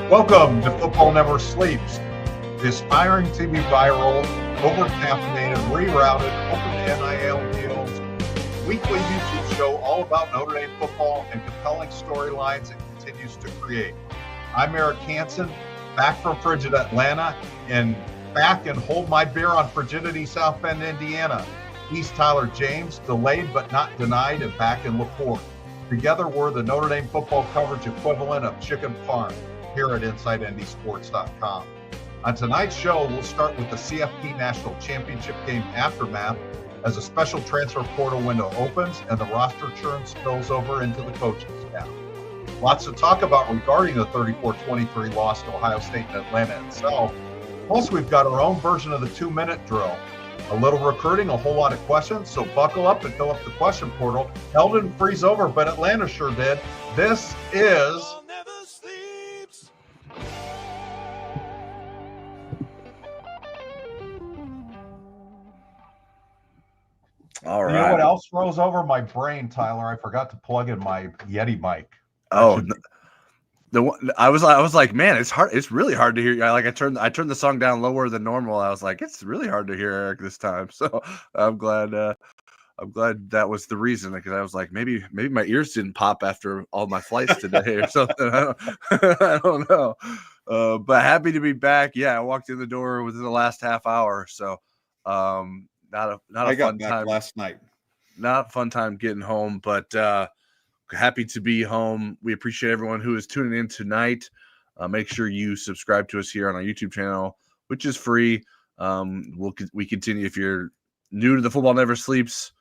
Welcome to Football Never Sleeps, the aspiring to be viral, over-caffeinated, rerouted, open NIL deals, weekly YouTube show all about Notre Dame football and compelling storylines it continues to create. I'm Eric Hansen, back from frigid Atlanta, and back and hold my beer on frigidity South Bend, Indiana. He's Tyler James, delayed but not denied, and back in LaPorte. Together, we're the Notre Dame football coverage equivalent of Chicken Farm here at InsideNDSports.com. On tonight's show, we'll start with the CFP National Championship game aftermath as a special transfer portal window opens and the roster churn spills over into the coaching staff. Lots to talk about regarding the 34-23 loss to Ohio State and Atlanta itself. Plus, we've got our own version of the 2-minute drill. A little recruiting, a whole lot of questions, so buckle up and fill up the question portal. Hell didn't freeze over, but Atlanta sure did. This is... All right. You know what else rolls over my brain, Tyler? I forgot to plug in my Yeti mic. I was like, man, it's hard. It's really hard to hear. Like I turned the song down lower than normal. I was like, it's really hard to hear Eric this time. So I'm glad that was the reason, because I was like, maybe my ears didn't pop after all my flights today or something. I don't know. But happy to be back. Yeah, I walked in the door within the last half hour. So not a fun time last night. Not a fun time getting home, but happy to be home. We appreciate everyone who is tuning in tonight. Make sure you subscribe to us here on our YouTube channel, which is free. We continue. If you're new to the Football Never Sleeps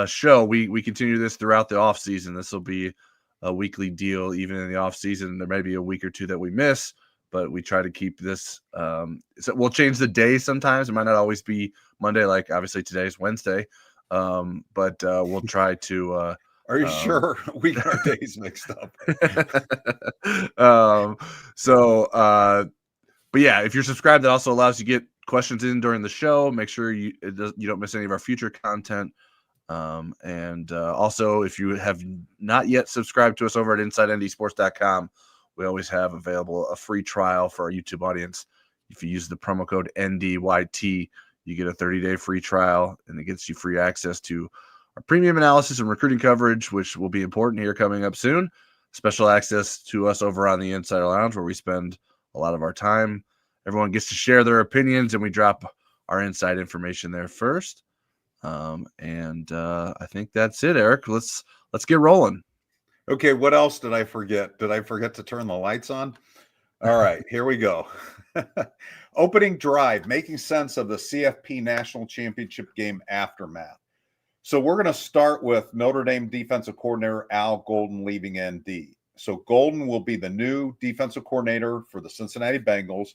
show, we continue this throughout the off season. This will be a weekly deal, even in the off season. There may be a week or two that we miss, but we try to keep this. So we'll change the day sometimes. It might not always be Monday, like obviously today's Wednesday, but we'll try to. Are you sure we got our days mixed up? But yeah, if you're subscribed, that also allows you to get questions in during the show. Make sure you don't miss any of our future content. And also, if you have not yet subscribed to us over at InsideNDSports.com, we always have available a free trial for our YouTube audience. If you use the promo code NDYT, you get a 30-day free trial, and it gets you free access to our premium analysis and recruiting coverage, which will be important here coming up soon. Special access to us over on the Insider Lounge, where we spend a lot of our time. Everyone gets to share their opinions, and we drop our inside information there first. I think that's it, Eric. Let's get rolling. Okay, what else did I forget? Did I forget to turn the lights on? All right, here we go. Opening drive, making sense of the CFP National Championship game aftermath. So we're going to start with Notre Dame defensive coordinator Al Golden leaving ND. So Golden will be the new defensive coordinator for the Cincinnati Bengals.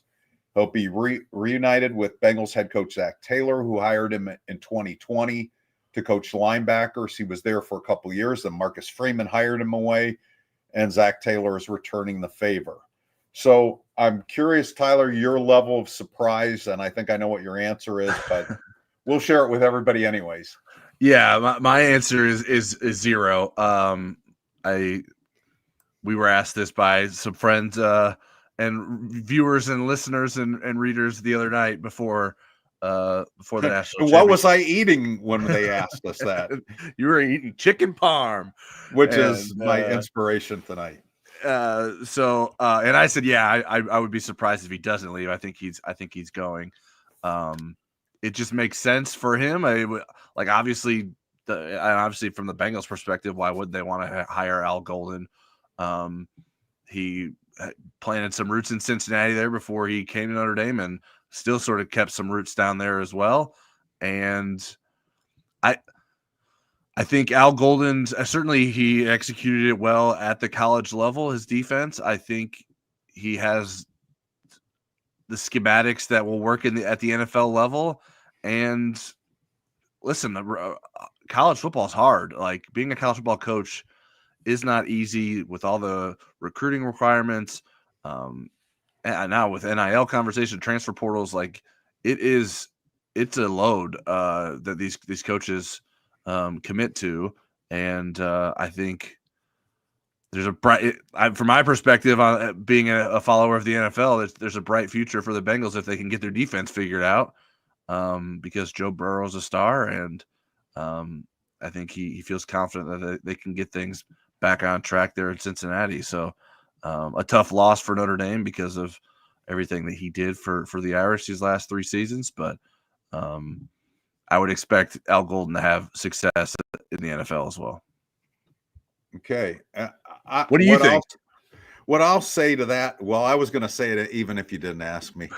He'll be reunited with Bengals head coach Zach Taylor, who hired him in 2020 to coach linebackers. He was there for a couple of years. Then Marcus Freeman hired him away, and Zach Taylor is returning the favor. So I'm curious, Tyler, your level of surprise, and I think I know what your answer is, but we'll share it with everybody anyways. Yeah, my answer is zero. We were asked this by some friends and viewers and listeners and readers the other night before the national. What was I eating when they asked us that? You were eating chicken parm, which is my inspiration tonight. And I said, yeah, I would be surprised if he doesn't leave. I think he's going. It just makes sense for him. Obviously from the Bengals perspective, why wouldn't they want to hire Al Golden? He planted some roots in Cincinnati there before he came to Notre Dame, and still sort of kept some roots down there as well. And I think Al Golden, certainly he executed it well at the college level, his defense. I think he has the schematics that will work at the NFL level. And listen, college football is hard. Like, being a college football coach is not easy with all the recruiting requirements. And now with NIL conversation, transfer portals, like it's a load that these coaches commit to. And I think there's a bright, from my perspective, on being a follower of the NFL, there's a bright future for the Bengals if they can get their defense figured out. Because Joe Burrow's a star, and I think he feels confident that they can get things back on track there in Cincinnati. So a tough loss for Notre Dame because of everything that he did for the Irish these last 3 seasons, but I would expect Al Golden to have success in the NFL as well. Okay. What do you think? What I'll say to that, well, I was going to say it even if you didn't ask me.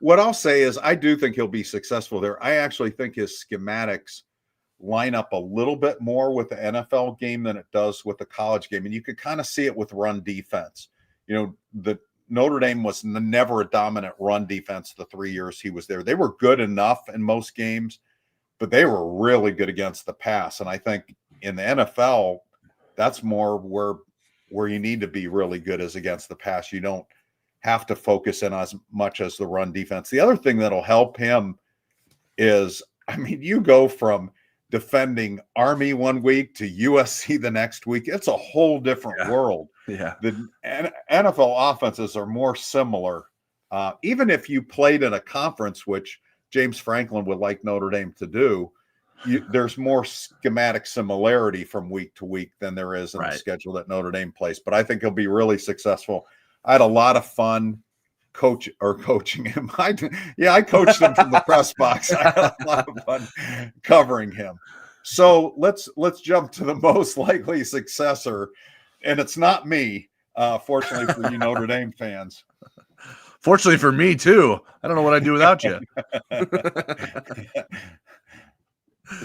What I'll say is I do think he'll be successful there. I actually think his schematics line up a little bit more with the NFL game than it does with the college game. And you could kind of see it with run defense. You know, the Notre Dame was never a dominant run defense the 3 years he was there. They were good enough in most games, but they were really good against the pass. And I think in the NFL, that's more where you need to be really good is against the pass. You don't have to focus in as much as the run defense. The other thing that'll help him is, I mean, you go from defending Army 1 week to USC the next week. It's a whole different world. Yeah. The NFL offenses are more similar. Even if you played in a conference, which James Franklin would like Notre Dame to do, there's more schematic similarity from week to week than there is in the schedule that Notre Dame plays. But I think he'll be really successful. I had a lot of fun coaching him. I coached him from the press box. I had a lot of fun covering him. So let's jump to the most likely successor, and it's not me. Fortunately for you Notre Dame fans. Fortunately for me too. I don't know what I'd do without you.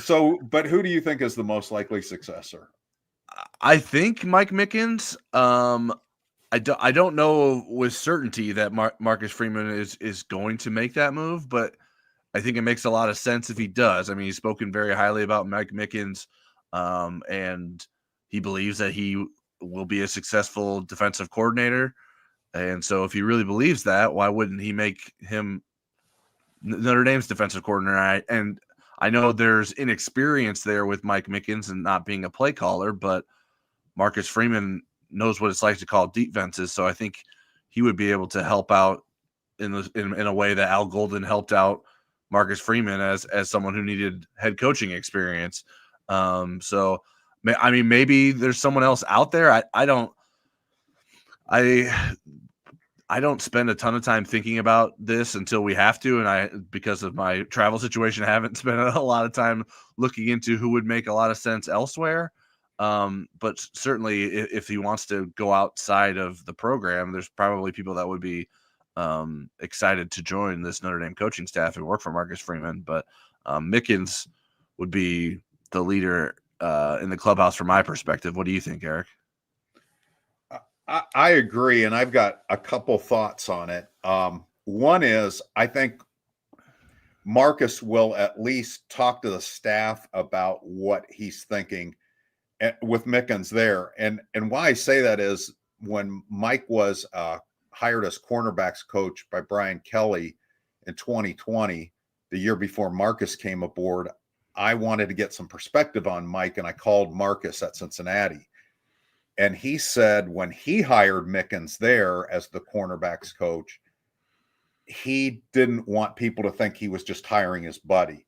So, but who do you think is the most likely successor? I think Mike Mickens. I don't know with certainty that Marcus Freeman is going to make that move, but I think it makes a lot of sense if he does. I mean, he's spoken very highly about Mike Mickens, and he believes that he will be a successful defensive coordinator. And so if he really believes that, why wouldn't he make him Notre Dame's defensive coordinator? And I know there's inexperience there with Mike Mickens and not being a play caller, but Marcus Freeman knows what it's like to call defenses. So I think he would be able to help out in a way that Al Golden helped out Marcus Freeman as someone who needed head coaching experience. So, I mean, maybe there's someone else out there. I don't spend a ton of time thinking about this until we have to. And because of my travel situation, I haven't spent a lot of time looking into who would make a lot of sense elsewhere. But certainly if he wants to go outside of the program, there's probably people that would be excited to join this Notre Dame coaching staff and work for Marcus Freeman. But Mickens would be the leader in the clubhouse from my perspective. What do you think, Eric? I agree, and I've got a couple thoughts on it. One is I think Marcus will at least talk to the staff about what he's thinking with Mickens there. And why I say that is when Mike was hired as cornerbacks coach by Brian Kelly in 2020, the year before Marcus came aboard, I wanted to get some perspective on Mike, and I called Marcus at Cincinnati. And he said when he hired Mickens there as the cornerbacks coach, he didn't want people to think he was just hiring his buddy.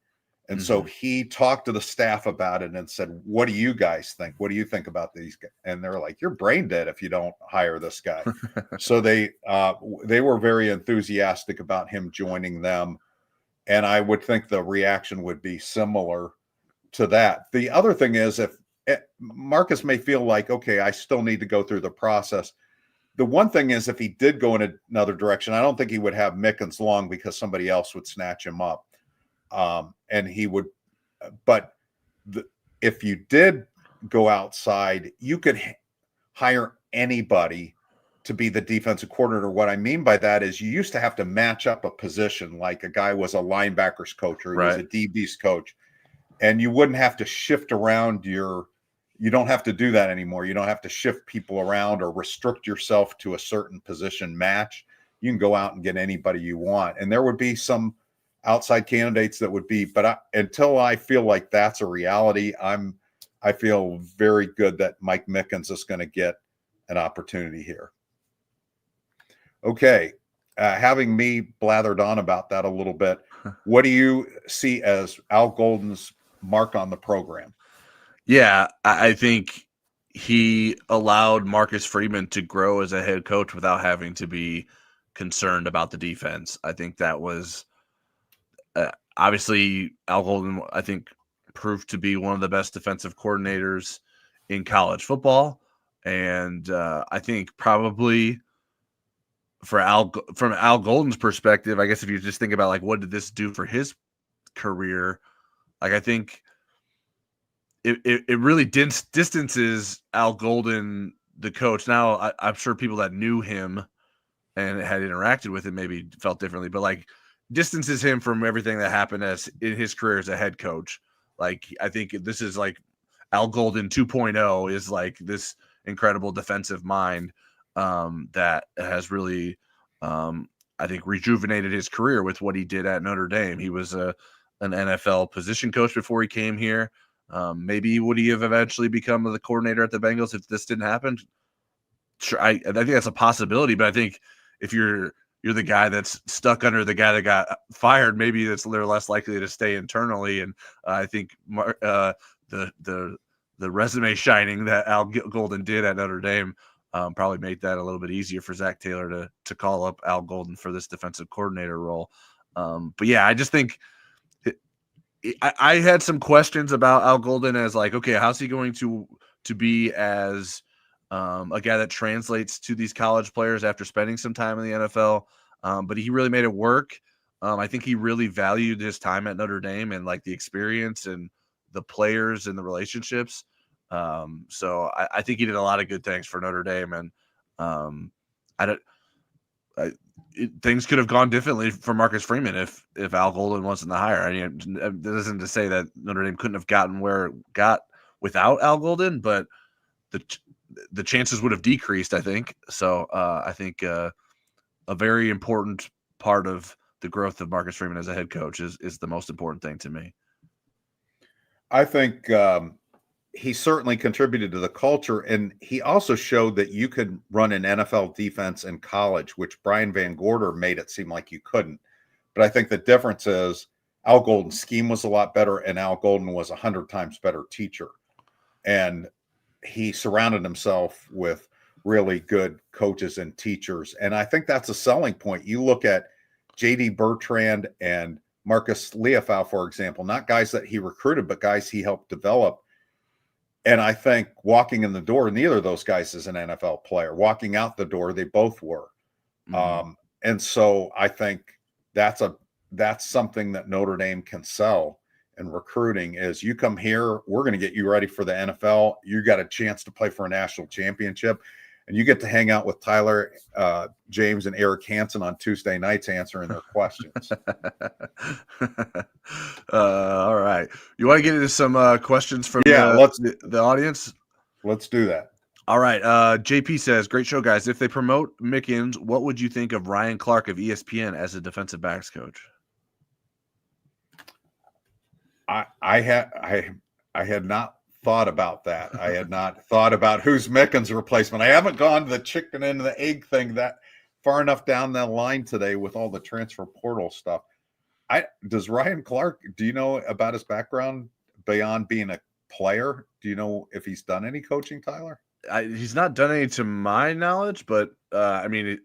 And so he talked to the staff about it and said, what do you guys think? What do you think about these guys? And they're like, you're brain dead if you don't hire this guy. So they were very enthusiastic about him joining them. And I would think the reaction would be similar to that. The other thing is if Marcus may feel like, okay, I still need to go through the process. The one thing is if he did go in another direction, I don't think he would have Mickens long because somebody else would snatch him up. And he would, but if you did go outside, you could hire anybody to be the defensive coordinator. What I mean by that is you used to have to match up a position, like a guy was a linebackers coach or he was a DB's coach, and you wouldn't have to shift around you don't have to do that anymore. You don't have to shift people around or restrict yourself to a certain position match. You can go out and get anybody you want. And there would be some outside candidates that would be, but until I feel like that's a reality, I'm I feel very good that Mike Mickens is going to get an opportunity here. Okay. Having me blathered on about that a little bit, what do you see as Al Golden's mark on the program? Yeah, I think he allowed Marcus Freeman to grow as a head coach without having to be concerned about the defense. I think that was obviously Al Golden, I think, proved to be one of the best defensive coordinators in college football. And I think probably from Al Golden's perspective, I guess if you just think about like what did this do for his career, like I think it really distances Al Golden, the coach. Now I'm sure people that knew him and had interacted with him maybe felt differently, but like distances him from everything that happened as in his career as a head coach. Like I think this is like Al Golden 2.0 is like this incredible defensive mind that has really, I think, rejuvenated his career with what he did at Notre Dame. He was an NFL position coach before he came here. Maybe would he have eventually become the coordinator at the Bengals if this didn't happen? Sure, I think that's a possibility, but I think if you're the guy that's stuck under the guy that got fired, maybe they're less likely to stay internally. And I think the resume shining that Al Golden did at Notre Dame probably made that a little bit easier for Zach Taylor to call up Al Golden for this defensive coordinator role. But yeah, I just think I had some questions about Al Golden as like, okay, how's he going to be as a guy that translates to these college players after spending some time in the NFL? But he really made it work. I think he really valued his time at Notre Dame and like the experience and the players and the relationships. So I think he did a lot of good things for Notre Dame, and things could have gone differently for Marcus Freeman if Al Golden wasn't the hire. I mean, that isn't to say that Notre Dame couldn't have gotten where it got without Al Golden, but the chances would have decreased, I think. So I think a very important part of the growth of Marcus Freeman as a head coach is the most important thing to me. I think he certainly contributed to the culture, and he also showed that you could run an NFL defense in college, which Brian Van Gorder made it seem like you couldn't. But I think the difference is Al Golden's scheme was a lot better, and Al Golden was 100 times better teacher. And he surrounded himself with really good coaches and teachers. And I think that's a selling point. You look at J.D. Bertrand and Marcus Leofau, for example, not guys that he recruited, but guys he helped develop. And I think walking in the door, neither of those guys is an NFL player. Walking out the door, they both were. Mm-hmm. And so I think that's something that Notre Dame can sell in recruiting is you come here, we're going to get you ready for the NFL. You got a chance to play for a national championship, and you get to hang out with Tyler, James, and Eric Hansen on Tuesday nights answering their questions. All right. You want to get into some questions from the audience? Let's do that. All right. JP says, great show, guys. If they promote Mickens, what would you think of Ryan Clark of ESPN as a defensive backs coach? I had not thought about that. I had not thought about who's Mickens' replacement. I haven't gone to the chicken and the egg thing that far enough down the line today with all the transfer portal stuff. Does Ryan Clark, do you know about his background beyond being a player? Do you know if he's done any coaching, Tyler? He's not done any to my knowledge, but I mean,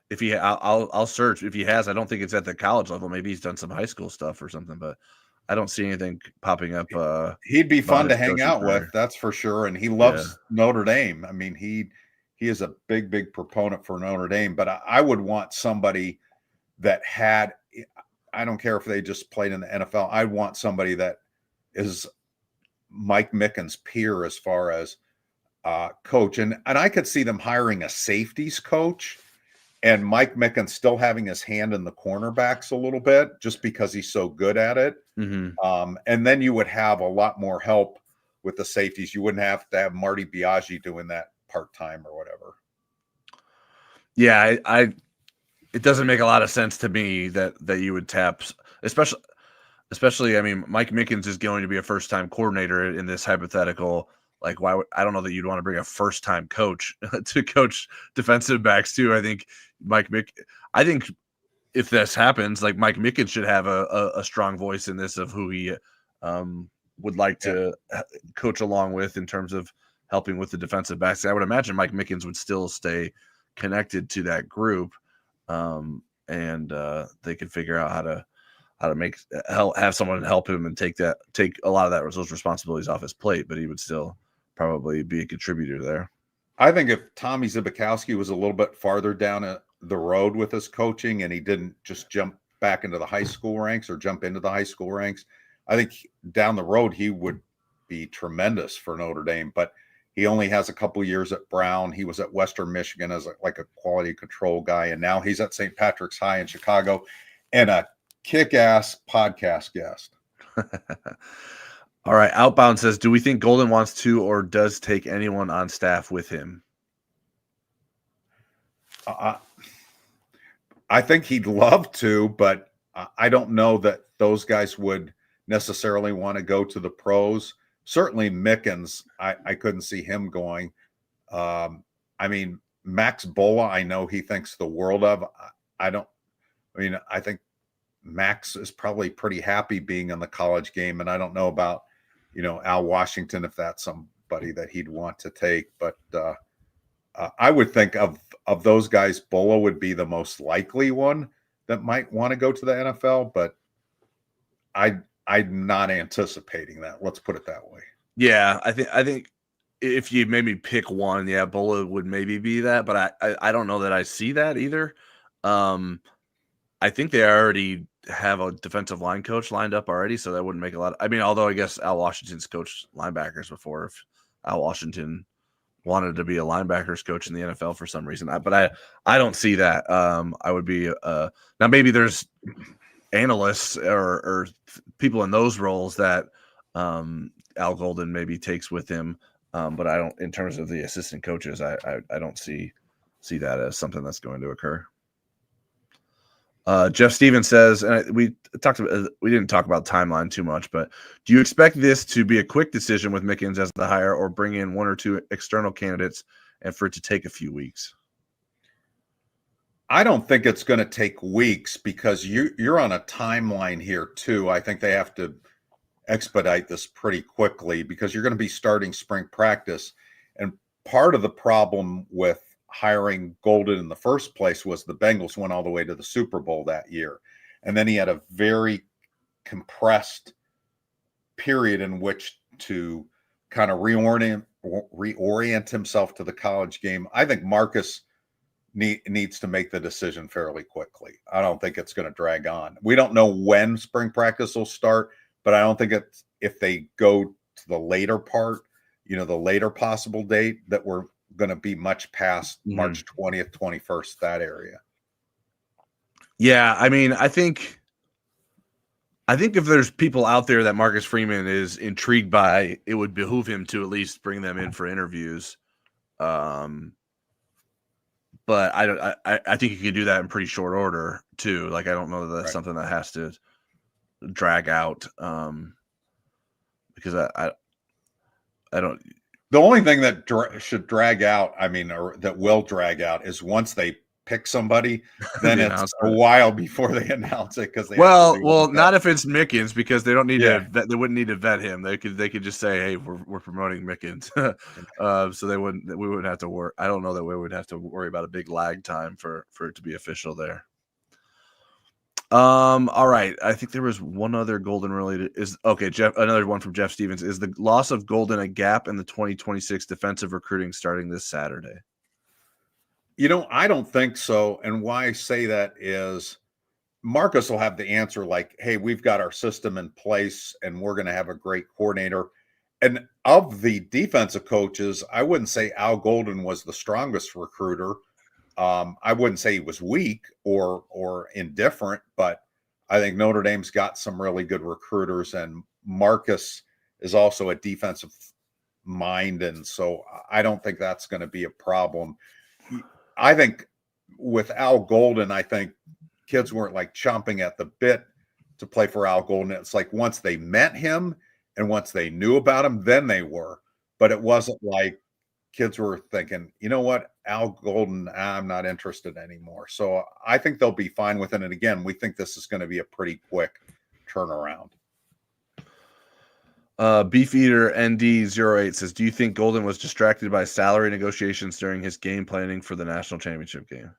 if I'll search. If he has, I don't think it's at the college level. Maybe he's done some high school stuff or something, but I don't see anything popping up. He'd be fun to hang out with, that's for sure. And he loves Notre Dame. I mean, he is a big proponent for Notre Dame. But I would want somebody that had, I don't care if they just played in the NFL. I want somebody that is Mike Mickens' peer as far as coach. And I could see them hiring a safeties coach and Mike Mickens still having his hand in the cornerbacks a little bit just because he's so good at it. Mm-hmm. And then you would have a lot more help with the safeties. You wouldn't have to have Marty Biaggi doing that part-time or whatever. Yeah, it doesn't make a lot of sense to me that you would tap, especially especially, I mean, Mike Mickens is going to be a first-time coordinator in this hypothetical. Like, I don't know that you'd want to bring a first-time coach to coach defensive backs too. I think I think if this happens, like Mike Mickens should have a strong voice in this of who he would like to coach along with in terms of helping with the defensive backs. I would imagine Mike Mickens would still stay connected to that group, and they could figure out how to have someone help him and take a lot of those responsibilities off his plate. But he would still probably be a contributor there. I think if Tommy Zbikowski was a little bit farther down the road with his coaching and he didn't just jump back into the high school ranks or jump into the high school ranks, I think down the road he would be tremendous for Notre Dame. But he only has a couple of years at Brown. He was at Western Michigan as like a quality control guy, and now he's at St. Patrick's High in Chicago and a kick-ass podcast guest. All right. Outbound says, do we think Golden wants to or does take anyone on staff with him? I think he'd love to, but I don't know that those guys would necessarily want to go to the pros. Certainly Mickens, I couldn't see him going. I mean, Max Bola, I know he thinks the world of. I think Max is probably pretty happy being in the college game, and I don't know about, Al Washington, if that's somebody that he'd want to take. But I would think of those guys, Bola would be the most likely one that might want to go to the NFL, but I'm not anticipating that. Let's put it that way. Yeah, I think if you maybe pick one, Bola would maybe be that, but I don't know that I see that either. I think they already have a defensive line coach lined up already, so that wouldn't make a lot. I mean, although I guess Al Washington's coached linebackers before. If Al Washington wanted to be a linebackers coach in the NFL for some reason, but I don't see that. I would be now maybe there's analysts or people in those roles that Al Golden maybe takes with him, but I don't. In terms of the assistant coaches, I don't see that as something that's going to occur. Jeff Stevens says, and we didn't talk about timeline too much, but do you expect this to be a quick decision with Mickens as the hire, or bring in one or two external candidates and for it to take a few weeks? I don't think it's going to take weeks because you're on a timeline here too. I think they have to expedite this pretty quickly because you're going to be starting spring practice. And part of the problem with hiring Golden in the first place was the Bengals went all the way to the Super Bowl that year. And then he had a very compressed period in which to kind of reorient himself to the college game. I think Marcus needs to make the decision fairly quickly. I don't think it's going to drag on. We don't know when spring practice will start, but I don't think if they go to the later part, the later possible date, that we're going to be much past March 20th, 21st, that area. Yeah, I mean, I think if there's people out there that Marcus Freeman is intrigued by, it would behoove him to at least bring them in for interviews. But I think you can do that in pretty short order too. Like, I don't know that that's something that has to drag out, because I don't. The only thing that should drag out, or that will drag out, is once they pick somebody, then it's a while before they announce it. Because not if it's Mickens, because they don't need to. They wouldn't need to vet him. They could just say, "Hey, we're promoting Mickens," so we wouldn't have to worry. I don't know that we would have to worry about a big lag time for it to be official there. All right. I think there was one other Golden related. Jeff. Another one from Jeff Stevens. Is the loss of Golden a gap in the 2026 defensive recruiting starting this Saturday? I don't think so. And why I say that is Marcus will have the answer like, hey, we've got our system in place and we're going to have a great coordinator. And of the defensive coaches, I wouldn't say Al Golden was the strongest recruiter. I wouldn't say he was weak or indifferent, but I think Notre Dame's got some really good recruiters, and Marcus is also a defensive mind, and so I don't think that's going to be a problem. I think with Al Golden, I think kids weren't like chomping at the bit to play for Al Golden. It's like once they met him and once they knew about him, then they were. But it wasn't like kids were thinking, you know what, Al Golden, I'm not interested anymore. So I think they'll be fine with it. And again, we think this is going to be a pretty quick turnaround. Beef Eater ND08 says, do you think Golden was distracted by salary negotiations during his game planning for the national championship game?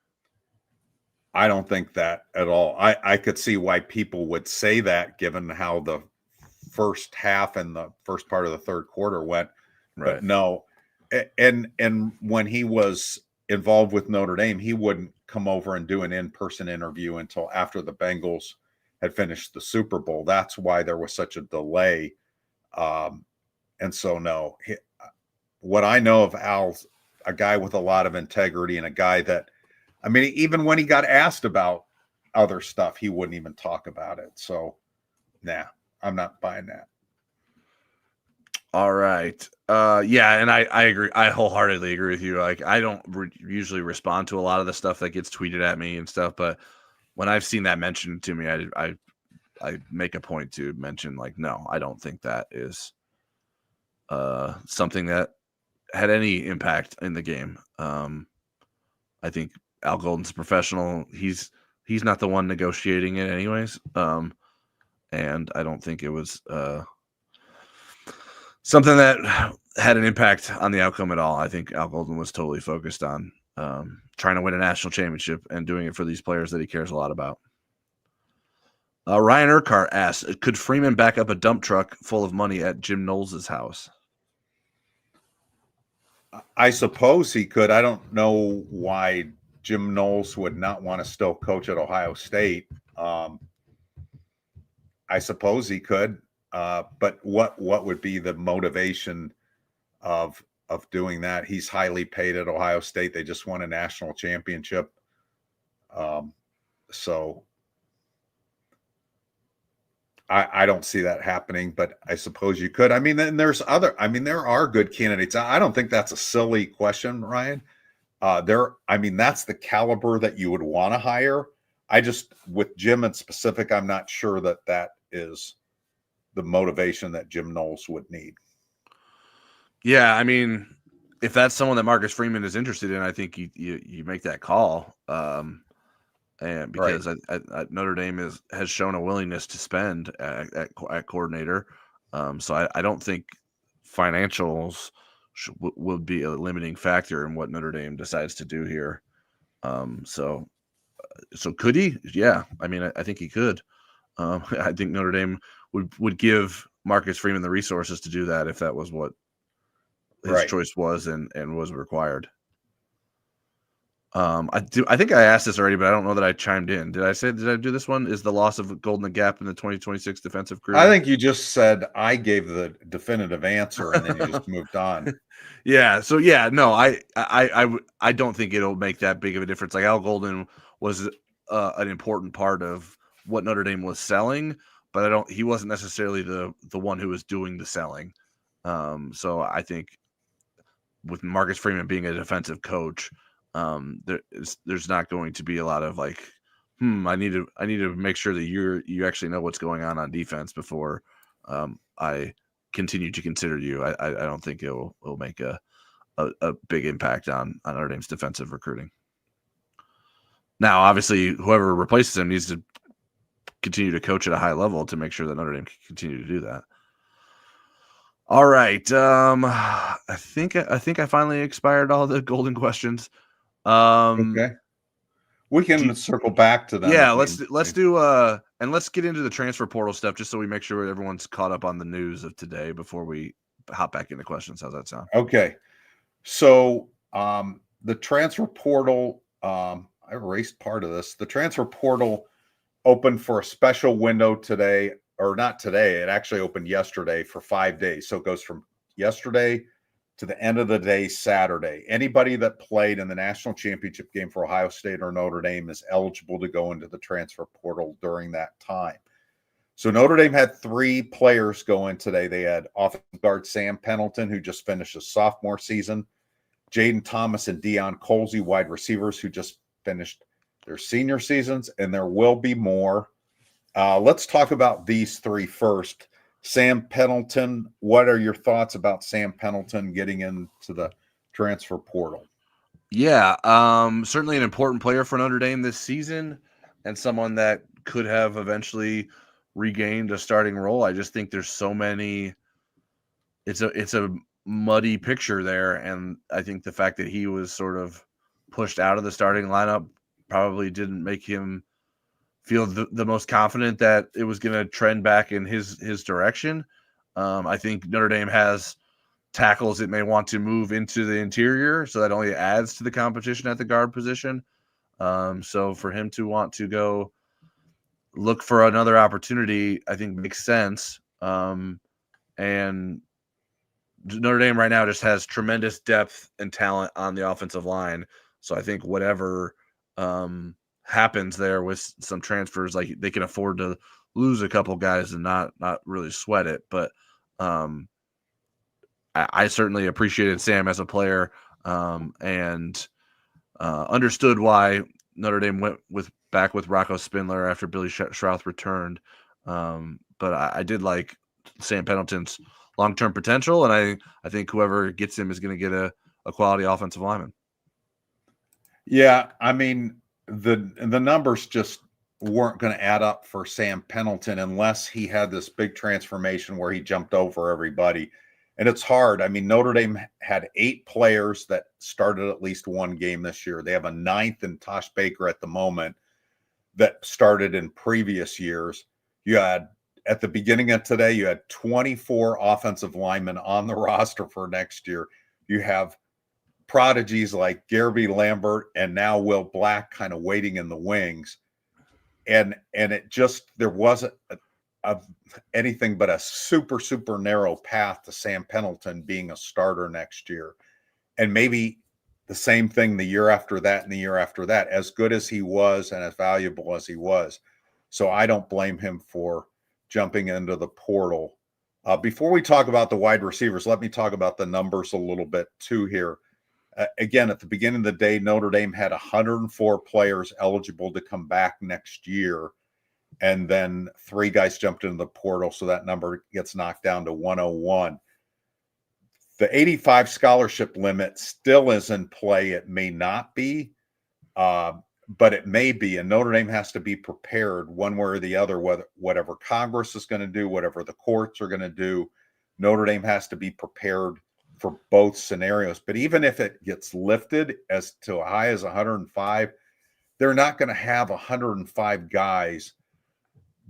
I don't think that at all. I could see why people would say that given how the first half and the first part of the third quarter went. Right. But no. And when he was involved with Notre Dame, he wouldn't come over and do an in-person interview until after the Bengals had finished the Super Bowl. That's why there was such a delay. And so, no, what I know of Al's a guy with a lot of integrity and a guy that, I mean, even when he got asked about other stuff, he wouldn't even talk about it. So, nah, I'm not buying that. All right. Yeah, and I agree. I wholeheartedly agree with you. Like, I don't usually respond to a lot of the stuff that gets tweeted at me and stuff, but when I've seen that mentioned to me, I make a point to mention, like, no, I don't think that is something that had any impact in the game. I think Al Golden's professional. He's not the one negotiating it anyways. And I don't think it was something that had an impact on the outcome at all. I think Al Golden was totally focused on trying to win a national championship and doing it for these players that he cares a lot about. Ryan Urquhart asks, could Freeman back up a dump truck full of money at Jim Knowles' house? I suppose he could. I don't know why Jim Knowles would not want to still coach at Ohio State. I suppose he could. But what would be the motivation of doing that? He's highly paid at Ohio State. They just won a national championship. So I don't see that happening, but I suppose you could. I mean, then there are good candidates. I don't think that's a silly question, Ryan. That's the caliber that you would want to hire. With Jim in specific, I'm not sure that is the motivation that Jim Knowles would need. Yeah, I mean, if that's someone that Marcus Freeman is interested in, I think you make that call. And because right. Notre Dame has shown a willingness to spend at coordinator, so I don't think financials will be a limiting factor in what Notre Dame decides to do here. So could he? Yeah, I mean, I think he could. I think Notre Dame would give Marcus Freeman the resources to do that if that was what his choice was and was required. I think I asked this already, but I don't know that I chimed in. Did I do this one? Is the loss of Golden a gap in the 2026 defensive career? I think you just said I gave the definitive answer and then you just moved on. Yeah. So yeah, no, I don't think it'll make that big of a difference. Like Al Golden was an important part of what Notre Dame was selling, but he wasn't necessarily the one who was doing the selling. So I think with Marcus Freeman being a defensive coach, there's not going to be a lot of like, I need to make sure that you actually know what's going on defense before I continue to consider you. I don't think it will make a big impact on Notre Dame's defensive recruiting. Now, obviously, whoever replaces him needs to continue to coach at a high level to make sure that Notre Dame can continue to do that. All right. I think I finally expired all the Golden questions. Okay. We can circle back to them. Yeah, let's do and let's get into the transfer portal stuff just so we make sure everyone's caught up on the news of today before we hop back into questions. How's that sound? Okay. So the transfer portal, I erased part of this. The transfer portal opened for a special window today, or not today. It actually opened yesterday for 5 days. So it goes from yesterday to the end of the day, Saturday. Anybody that played in the national championship game for Ohio State or Notre Dame is eligible to go into the transfer portal during that time. So Notre Dame had 3 players go in today. They had offensive guard Sam Pendleton, who just finished his sophomore season, Jaden Thomas and Deion Colsey, wide receivers who just finished their senior seasons, and there will be more Let's talk about these three first. Sam Pendleton, what are your thoughts about Sam Pendleton getting into the transfer portal? Yeah, certainly an important player for Notre Dame this season, and someone that could have eventually regained a starting role. I just think there's so many. It's a muddy picture there, and I think the fact that he was sort of pushed out of the starting lineup probably didn't make him feel the most confident that it was going to trend back in his direction. I think Notre Dame has tackles it may want to move into the interior, so that only adds to the competition at the guard position. So for him to want to go look for another opportunity, I think makes sense. And Notre Dame right now just has tremendous depth and talent on the offensive line. So I think whatever happens there with some transfers, like they can afford to lose a couple guys and not really sweat it. But I certainly appreciated Sam as a player and understood why Notre Dame went back with Rocco Spindler after Billy Schrouth returned. But I did like Sam Pendleton's long-term potential, and I think whoever gets him is going to get a quality offensive lineman. Yeah, I mean, the numbers just weren't going to add up for Sam Pendleton unless he had this big transformation where he jumped over everybody. And it's hard. I mean, Notre Dame had 8 players that started at least one game this year. They have a 9th in Tosh Baker at the moment that started in previous years. You had, at the beginning of today, you had 24 offensive linemen on the roster for next year. You have prodigies like Garby Lambert and now Will Black kind of waiting in the wings. And it just, there wasn't anything but a super, super narrow path to Sam Pendleton being a starter next year. And maybe the same thing the year after that and the year after that, as good as he was and as valuable as he was. So I don't blame him for jumping into the portal. Before we talk about the wide receivers, let me talk about the numbers a little bit too here. Again, at the beginning of the day, Notre Dame had 104 players eligible to come back next year. And then 3 guys jumped into the portal, so that number gets knocked down to 101. The 85 scholarship limit still is in play. It may not be, but it may be. And Notre Dame has to be prepared one way or the other, whatever Congress is going to do, whatever the courts are going to do. Notre Dame has to be prepared for both scenarios. But even if it gets lifted as to a high as 105, they're not going to have 105 guys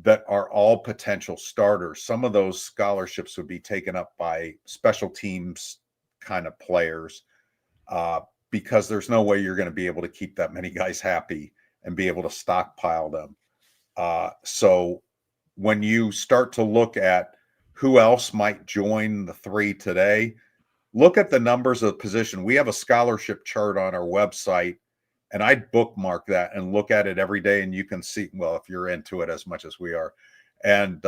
that are all potential starters. Some of those scholarships would be taken up by special teams kind of players because there's no way you're going to be able to keep that many guys happy and be able to stockpile them. So when you start to look at who else might join the 3 today, look at the numbers of the position. We have a scholarship chart on our website, and I'd bookmark that and look at it every day. And you can see, well, if you're into it as much as we are, and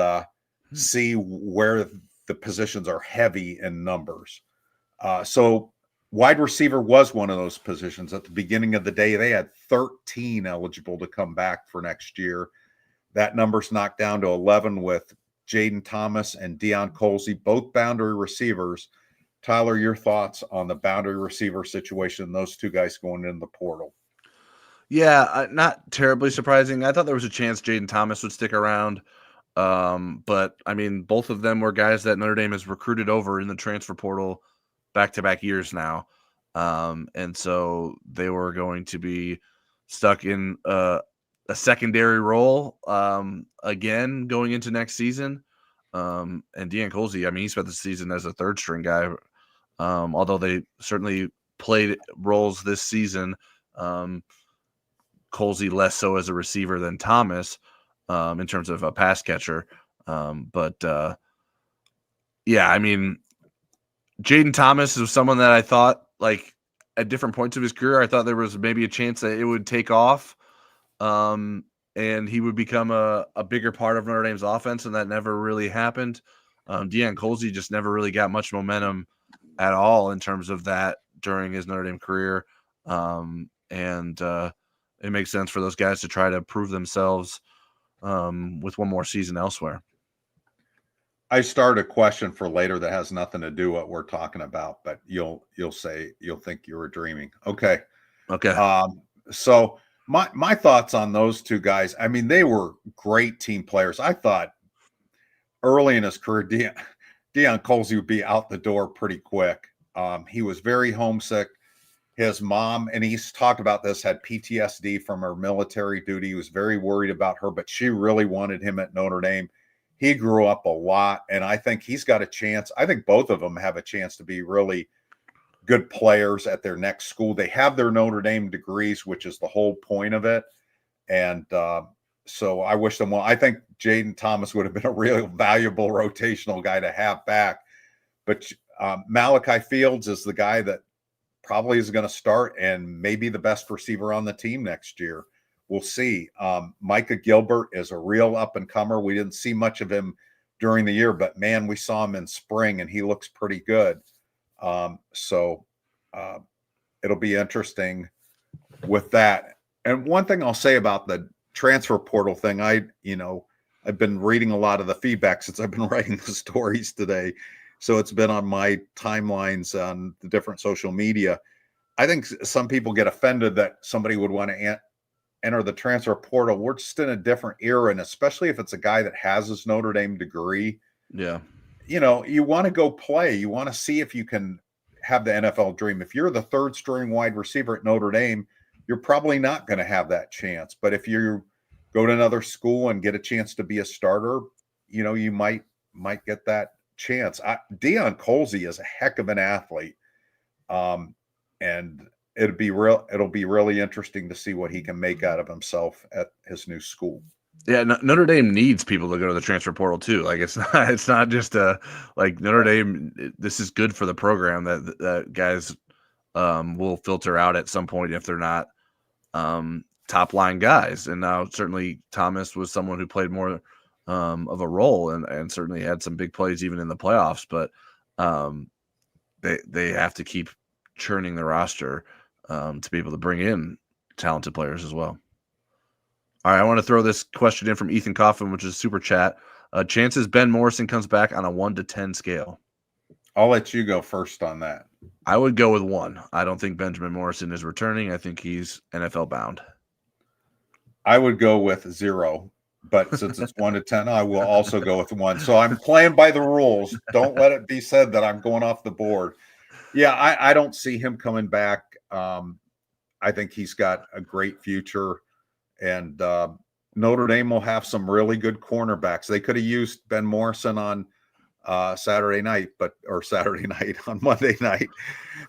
see where the positions are heavy in numbers. So wide receiver was one of those positions. At the beginning of the day, they had 13 eligible to come back for next year. That number's knocked down to 11 with Jaden Thomas and Deion Colsey, both boundary receivers. Tyler, your thoughts on the boundary receiver situation, those 2 guys going in the portal? Yeah, not terribly surprising. I thought there was a chance Jaden Thomas would stick around. But I mean, both of them were guys that Notre Dame has recruited over in the transfer portal back-to-back years now. And so they were going to be stuck in a secondary role again going into next season. And Deion Colsey, I mean, he spent the season as a third-string guy, although they certainly played roles this season. Colsey less so as a receiver than Thomas in terms of a pass catcher. Yeah, I mean, Jaden Thomas is someone that I thought, like, at different points of his career, I thought there was maybe a chance that it would take off and he would become a bigger part of Notre Dame's offense, and that never really happened. Deion Colsey just never really got much momentum at all in terms of that during his Notre Dame career. It makes sense for those guys to try to prove themselves with one more season elsewhere. I started a question for later that has nothing to do with what we're talking about, but you'll think you were dreaming. Okay. So my thoughts on those two guys. I mean, they were great team players. I thought early in his career, Deion Colzie would be out the door pretty quick. He was very homesick. His mom, and he's talked about this, had PTSD from her military duty. He was very worried about her, but she really wanted him at Notre Dame. He grew up a lot, and I think he's got a chance. I think both of them have a chance to be really good players at their next school. They have their Notre Dame degrees, which is the whole point of it. And so I wish them well. I think Jaden Thomas would have been a really valuable rotational guy to have back. But Malachi Fields is the guy that probably is going to start and maybe the best receiver on the team next year. We'll see. Micah Gilbert is a real up-and-comer. We didn't see much of him during the year, but, man, we saw him in spring, and he looks pretty good. So it'll be interesting with that. And one thing I'll say about the transfer portal thing, I've been reading a lot of the feedback since I've been writing the stories today. So it's been on my timelines on the different social media. I think some people get offended that somebody would want to enter the transfer portal. We're just in a different era, and especially if it's a guy that has his Notre Dame degree. Yeah. You want to go play. You want to see if you can have the NFL dream. If you're the third string wide receiver at Notre Dame, you're probably not going to have that chance. But if you go to another school and get a chance to be a starter, you might get that chance. Deion Colzie is a heck of an athlete. And it'll be really interesting to see what he can make out of himself at his new school. Yeah, Notre Dame needs people to go to the transfer portal too. Like it's not just Notre Dame. This is good for the program that guys will filter out at some point if they're not top line guys. And now certainly Thomas was someone who played more of a role and certainly had some big plays even in the playoffs. But they have to keep churning the roster to be able to bring in talented players as well. All right, I want to throw this question in from Ethan Coffin, which is super chat. Chances Ben Morrison comes back on a 1 to 10 scale. I'll let you go first on that. I would go with 1. I don't think Benjamin Morrison is returning. I think he's NFL bound. I would go with 0, but since it's 1 to 10, I will also go with 1. So I'm playing by the rules. Don't let it be said that I'm going off the board. Yeah, I don't see him coming back. I think he's got a great future. And Notre Dame will have some really good cornerbacks. They could have used Ben Morrison on Saturday night on Monday night.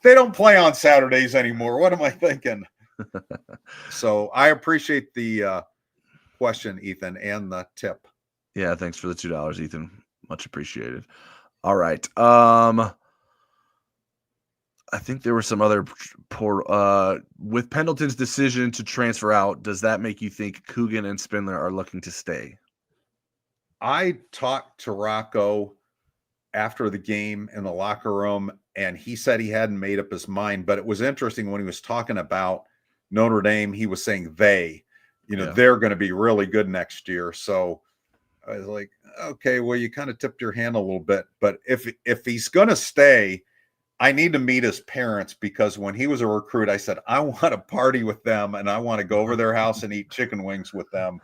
They don't play on Saturdays anymore. What am I thinking? So I appreciate the question, Ethan, and the tip. Yeah, thanks for the $2, Ethan. Much appreciated. All right. I think there were some other with Pendleton's decision to transfer out. Does that make you think Coogan and Spindler are looking to stay? I talked to Rocco after the game in the locker room, and he said he hadn't made up his mind. But it was interesting when he was talking about Notre Dame, he was saying they're going to be really good next year. So I was like, okay, well, you kind of tipped your hand a little bit. But if he's going to stay, I need to meet his parents, because when he was a recruit, I said, I want to party with them and I want to go over their house and eat chicken wings with them.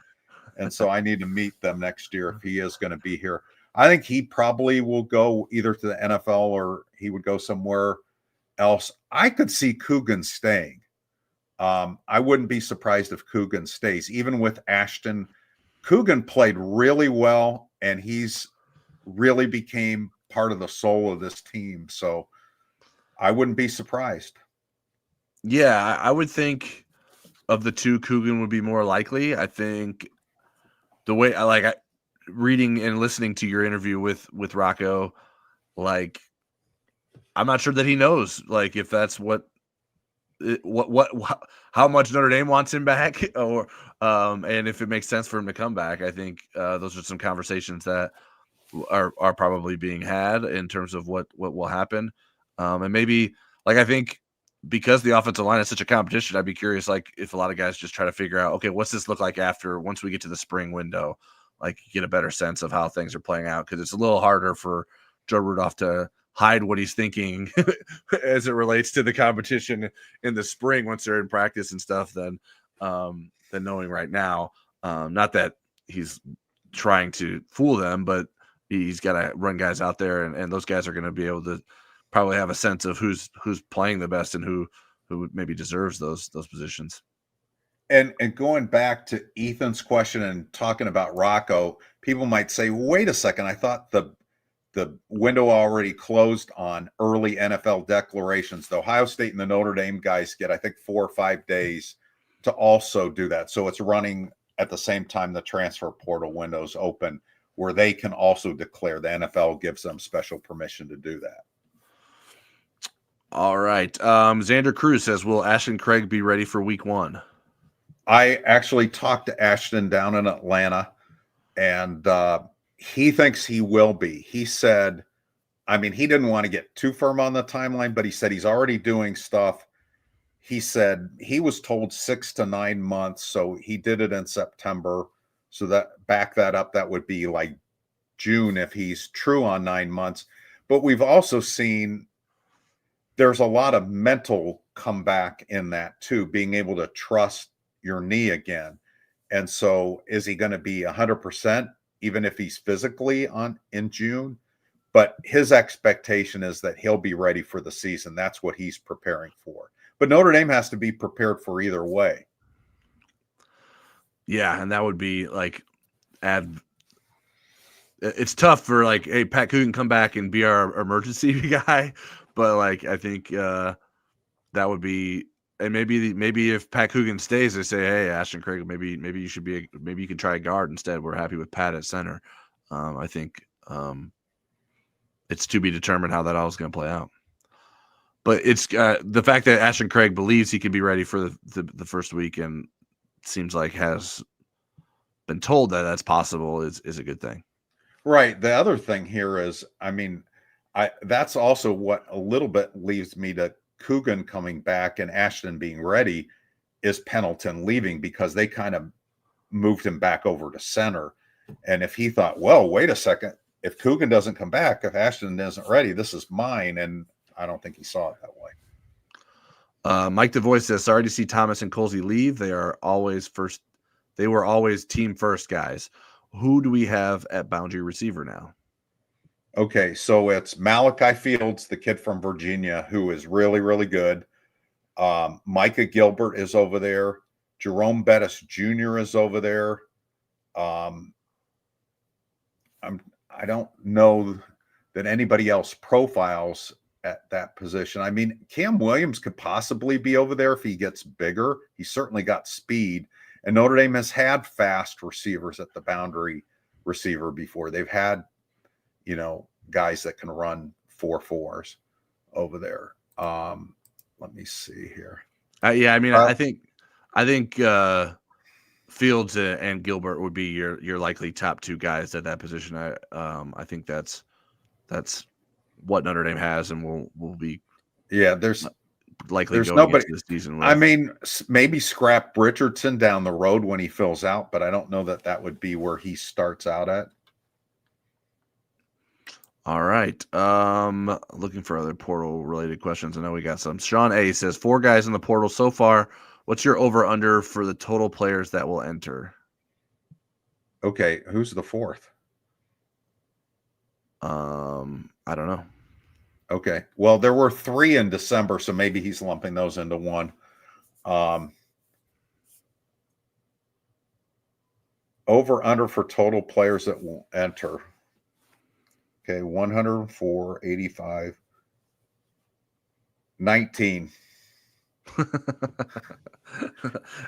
And so I need to meet them next year if he is going to be here. I think he probably will go either to the NFL or he would go somewhere else. I could see Coogan staying. I wouldn't be surprised if Coogan stays. Even with Ashton, Coogan played really well, and he's really became part of the soul of this team. So I wouldn't be surprised. Yeah, I would think of the two, Coogan would be more likely. I think the way reading and listening to your interview with Rocco, I'm not sure that he knows if that's how much Notre Dame wants him back, or and if it makes sense for him to come back. I think those are some conversations that are probably being had in terms of what will happen. And maybe I think because the offensive line is such a competition, I'd be curious, like, if a lot of guys just try to figure out, okay, what's this look like once we get to the spring window, like, get a better sense of how things are playing out, because it's a little harder for Joe Rudolph to hide what he's thinking as it relates to the competition in the spring once they're in practice and stuff than knowing right now. Not that he's trying to fool them, but he's got to run guys out there, and those guys are going to be able to probably have a sense of who's playing the best and who maybe deserves those positions. And going back to Ethan's question and talking about Rocco, people might say, wait a second, I thought the window already closed on early NFL declarations. The Ohio State and the Notre Dame guys get, I think, 4 or 5 days to also do that. So it's running at the same time the transfer portal window's open, where they can also declare. The NFL gives them special permission to do that. All right. Xander Cruz says, will Ashton Craig be ready for week 1? I actually talked to Ashton down in Atlanta, and he thinks he will be. He said, I mean, he didn't want to get too firm on the timeline, but he said he's already doing stuff. He said he was told 6 to 9 months, so he did it in September. So that back that up, that would be like June if he's true on 9 months. But we've also seen there's a lot of mental comeback in that too, being able to trust your knee again. And so is he going to be 100%, even if he's physically in June? But his expectation is that he'll be ready for the season. That's what he's preparing for. But Notre Dame has to be prepared for either way. Yeah, and that would be like it's tough for like, hey, Pat Coogan come back and be our emergency guy, but like I think that would be, and maybe if Pat Coogan stays, they say, hey, Ashton Craig, maybe you should be maybe you can try a guard instead. We're happy with Pat at center. I think it's to be determined how that all is going to play out. But it's the fact that Ashton Craig believes he can be ready for the first week and seems like has been told that that's possible is a good thing. Right. The other thing here is, I mean, that's also what a little bit leaves me to Coogan coming back and Ashton being ready is Pendleton leaving, because they kind of moved him back over to center. And if he thought, well, wait a second, if Coogan doesn't come back, if Ashton isn't ready, this is mine. And I don't think he saw it that way. Mike DeVoy says, sorry to see Thomas and Colsey leave. They were always team first guys. Who do we have at boundary receiver now? Okay, so it's Malachi Fields, the kid from Virginia, who is really, really good. Micah Gilbert is over there. Jerome Bettis Jr. is over there. I don't know that anybody else profiles at that position. I mean, Cam Williams could possibly be over there if he gets bigger. He's certainly got speed. And Notre Dame has had fast receivers at the boundary receiver before. They've had, guys that can run 4.4s over there. Let me see here. Yeah, I mean, I think Fields and Gilbert would be your likely top 2 guys at that position. I think that's what Notre Dame has, and will be. Yeah, there's nobody into this season with. I mean, maybe scrap Richardson down the road when he fills out, but I don't know that would be where he starts out at. All right. Looking for other portal related questions. I know we got some. Sean A says 4 guys in the portal so far. What's your over under for the total players that will enter? Okay, who's the 4th? I don't know. Okay. Well, there were 3 in December, so maybe he's lumping those into one. Over under for total players that will enter. Okay, 104, 85, 19.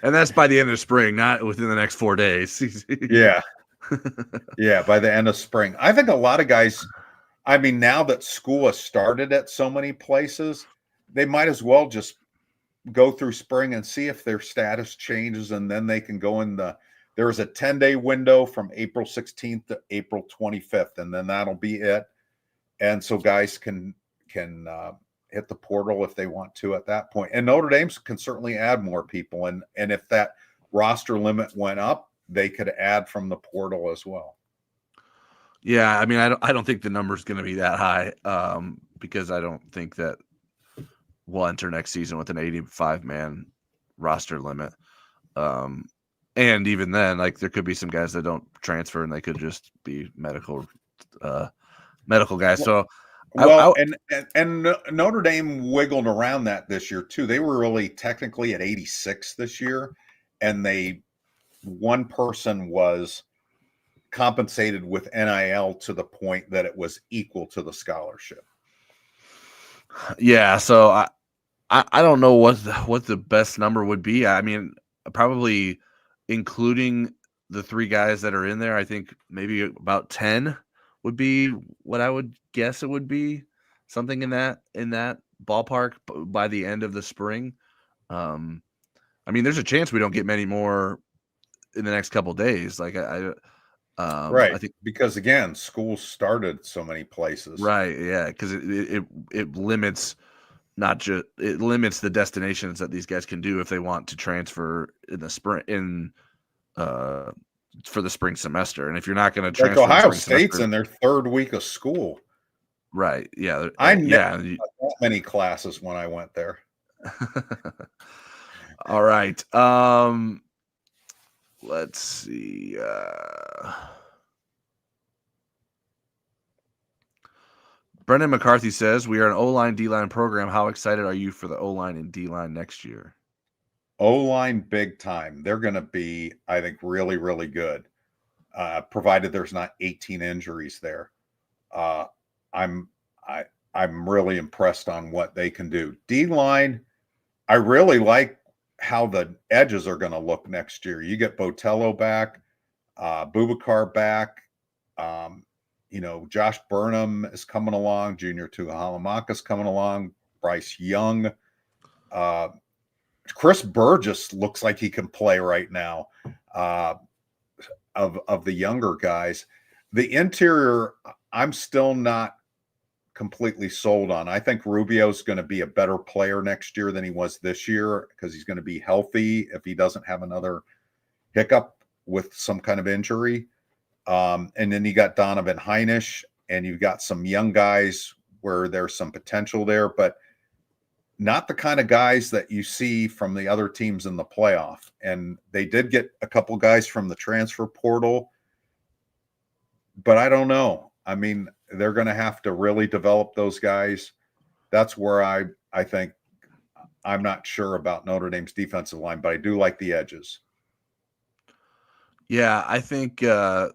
And that's by the end of spring, not within the next 4 days. Yeah. Yeah, by the end of spring. I think a lot of guys, I mean, now that school has started at so many places, they might as well just go through spring and see if their status changes, and then they can go in there's a 10-day window from April 16th to April 25th, and then that'll be it. And so guys can hit the portal if they want to at that point. And Notre Dame can certainly add more people. And if that roster limit went up, they could add from the portal as well. Yeah, I mean, I don't think the number's going to be that high, because I don't think that we'll enter next season with an 85-man roster limit. And even then, like, there could be some guys that don't transfer and they could just be medical guys. So, and Notre Dame wiggled around that this year too. They were really technically at 86 this year, and one person was compensated with NIL to the point that it was equal to the scholarship. Yeah, so I don't know what the best number would be. I mean, probably including the 3 guys that are in there, I think maybe about 10 would be what I would guess it would be, something in that ballpark by the end of the spring. I mean, there's a chance we don't get many more in the next couple of days. Like right. I think because again, schools started so many places. Right. Yeah. Because it limits it limits the destinations that these guys can do if they want to transfer in the spring for the spring semester. And if you're not going to transfer, like Ohio State's in their 3rd week of school. Right. Yeah. I never had that many classes when I went there. All right. Let's see. Brendan McCarthy says, we are an O-line, D-line program. How excited are you for the O-line and D-line next year? O-line big time. They're going to be, I think, really, really good, provided there's not 18 injuries there. I'm really impressed on what they can do. D-line, I really like how the edges are going to look next year. You get Botello back, Boubacar back. Josh Burnham is coming along. Junior Tuihalamaka is coming along. Bryce Young. Chris Burgess looks like he can play right now. Of the younger guys, the interior, I'm still not completely sold on. I think Rubio's going to be a better player next year than he was this year because he's going to be healthy if he doesn't have another hiccup with some kind of injury. And then you got Donovan Heinisch, and you've got some young guys where there's some potential there, but not the kind of guys that you see from the other teams in the playoff. And they did get a couple guys from the transfer portal, but I don't know. I mean, they're going to have to really develop those guys. That's where I think I'm not sure about Notre Dame's defensive line, but I do like the edges. Yeah, I think the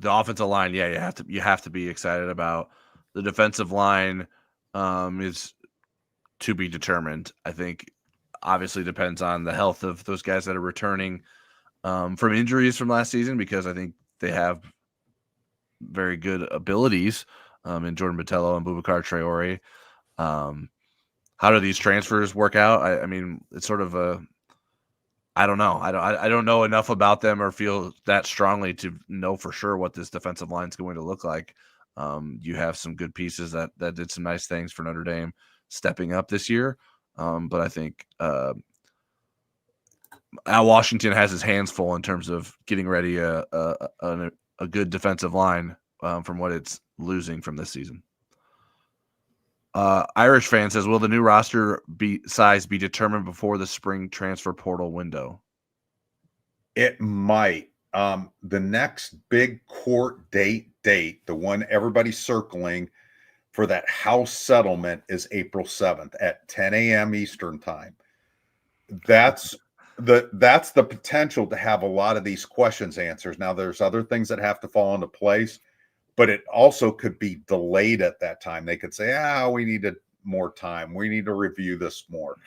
offensive line, yeah, you have to be excited about. The defensive line is to be determined. I think obviously depends on the health of those guys that are returning from injuries from last season, because I think they have very good abilities in Jordan Botello and Boubacar Traore. How do these transfers work out? I mean, it's sort of I don't know. I don't know enough about them or feel that strongly to know for sure what this defensive line is going to look like. You have some good pieces that did some nice things for Notre Dame stepping up this year. But I think Al Washington has his hands full in terms of getting ready a good defensive line from what it's losing from this season. Irish fan says, will the new roster size be determined before the spring transfer portal window? It might. The next big court date, the one everybody's circling for that House settlement, is April 7th at 10 a.m. Eastern time. That's the potential to have a lot of these questions answered. Now, there's other things that have to fall into place, but it also could be delayed at that time. They could say, we needed more time. We need to review this more.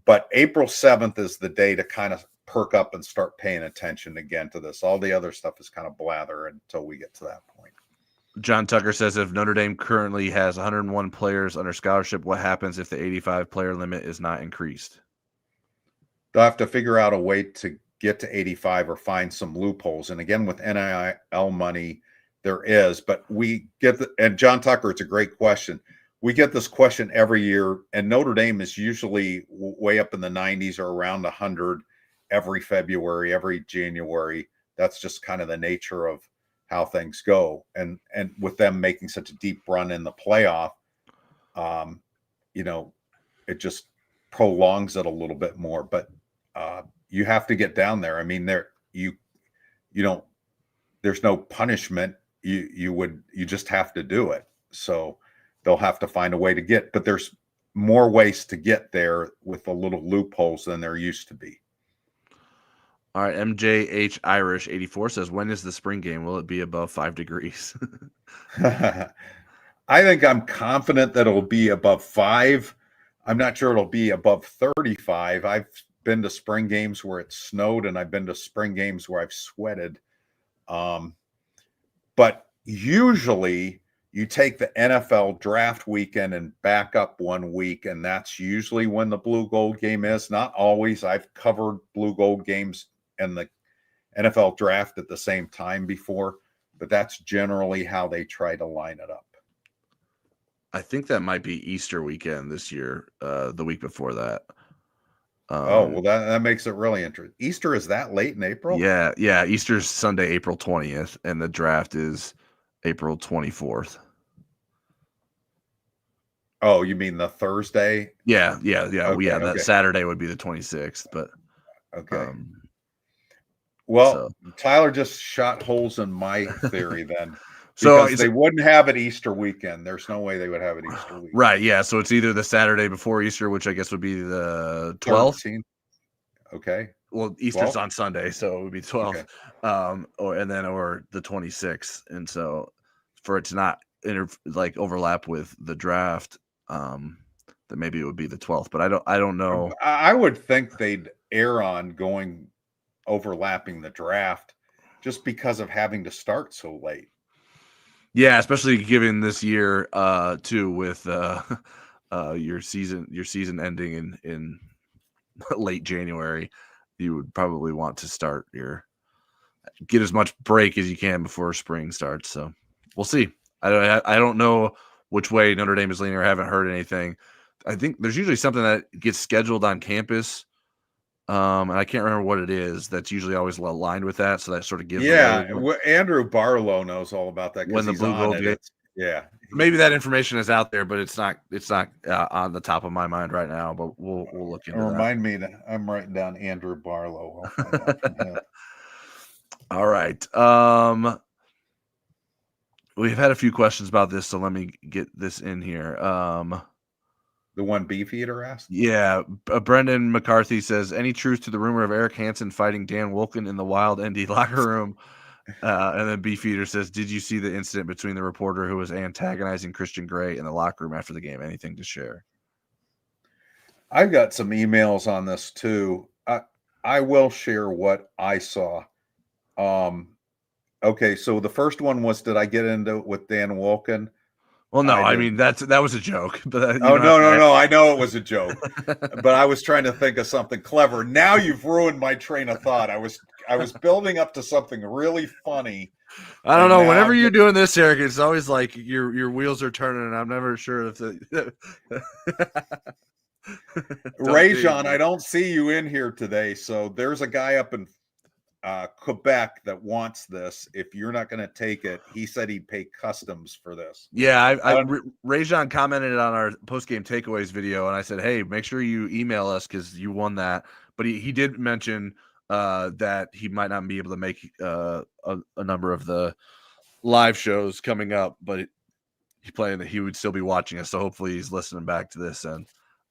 But April 7th is the day to kind of perk up and start paying attention again to this. All the other stuff is kind of blather until we get to that point. John Tucker says, if Notre Dame currently has 101 players under scholarship, what happens if the 85-player limit is not increased? They'll have to figure out a way to get to 85 or find some loopholes. And again, with NIL money, there is, but and John Tucker, it's a great question. we get this question every year, and Notre Dame is usually way up in the 90s or around 100 every February, every January. That's just kind of the nature of how things go. And with them making such a deep run in the playoff, it just prolongs it a little bit more. But you have to get down there. I mean, you don't. There's no punishment. You just have to do it. So they'll have to find a way to get. But there's more ways to get there with a little loopholes than there used to be. All right, MJH Irish 84 says, when is the spring game? Will it be above 5 degrees? I think I'm confident that it'll be above 5. I'm not sure it'll be above 35. I've been to spring games where it snowed, and I've been to spring games where I've sweated. But usually you take the NFL draft weekend and back up 1 week, and that's usually when the blue gold game is. Not always. I've covered blue gold games and the NFL draft at the same time before, but that's generally how they try to line it up. I think that might be Easter weekend this year, the week before that. Well, that makes it really interesting. Easter is that late in April? Yeah. Easter's Sunday, April 20th, and the draft is April 24th. Oh, you mean the Thursday? Yeah. Okay, That Saturday would be the 26th, but okay. So Tyler just shot holes in my theory then. So they wouldn't have it Easter weekend. There's no way they would have it Easter weekend. Right, yeah. So it's either the Saturday before Easter, which I guess would be the 12th. 13th. Okay. Well, Easter's 12th? on Sunday, so it would be 12th. Okay. Or the 26th. And so for it to not overlap with the draft, then maybe it would be the 12th. But I don't know. I would think they'd err on overlapping the draft just because of having to start so late. Yeah, especially given this year too, with your season ending in late January, you would probably want to get as much break as you can before spring starts. So we'll see. I don't know which way Notre Dame is leaning, or haven't heard anything. I think there's usually something that gets scheduled on campus. And I can't remember what it is. That's usually always aligned with that, so that sort of gives. Andrew Barlow knows all about that. When the blue gold gets, maybe that information is out there, but it's not on the top of my mind right now. But we'll look into that. Remind me that I'm writing down Andrew Barlow. I'll find out from him. All right. We've had a few questions about this, so let me get this in here. The one Beefeater asked? Yeah. Brendan McCarthy says, any truth to the rumor of Eric Hansen fighting Dan Wolken in the Wild ND locker room? And then Beefeater says, did you see the incident between the reporter who was antagonizing Christian Gray in the locker room after the game? Anything to share? I've got some emails on this too. I will share what I saw. Okay, so the first one was, did I get into it with Dan Wolken? Well, no, I mean, that was a joke. But no, I know it was a joke. But I was trying to think of something clever. Now you've ruined my train of thought. I was building up to something really funny. I don't know. Whenever you're doing this, Eric, it's always like your wheels are turning, and I'm never sure if Rajon, I don't see you in here today. So there's a guy up in Quebec that wants this. If you're not going to take it, he said he'd pay customs for this. Yeah, Rajon commented on our post-game takeaways video, and I said, hey, make sure you email us because you won that. But he did mention that he might not be able to make a number of the live shows coming up, but he's playing that he would still be watching us. So hopefully he's listening back to this. And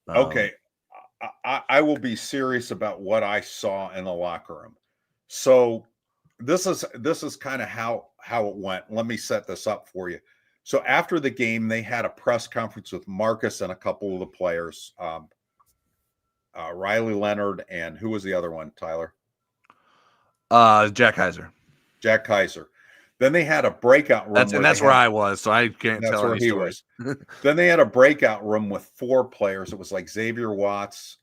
okay, I will be serious about what I saw in the locker room. So this is kind of how it went. Let me set this up for you. So after the game, they had a press conference with Marcus and a couple of the players, Riley Leonard, and who was the other one, Tyler? Jack Kaiser. Jack Kaiser. Then they had a breakout room. That's where I was, so I can't tell any stories. Then they had a breakout room with 4 players. It was like Xavier Watts,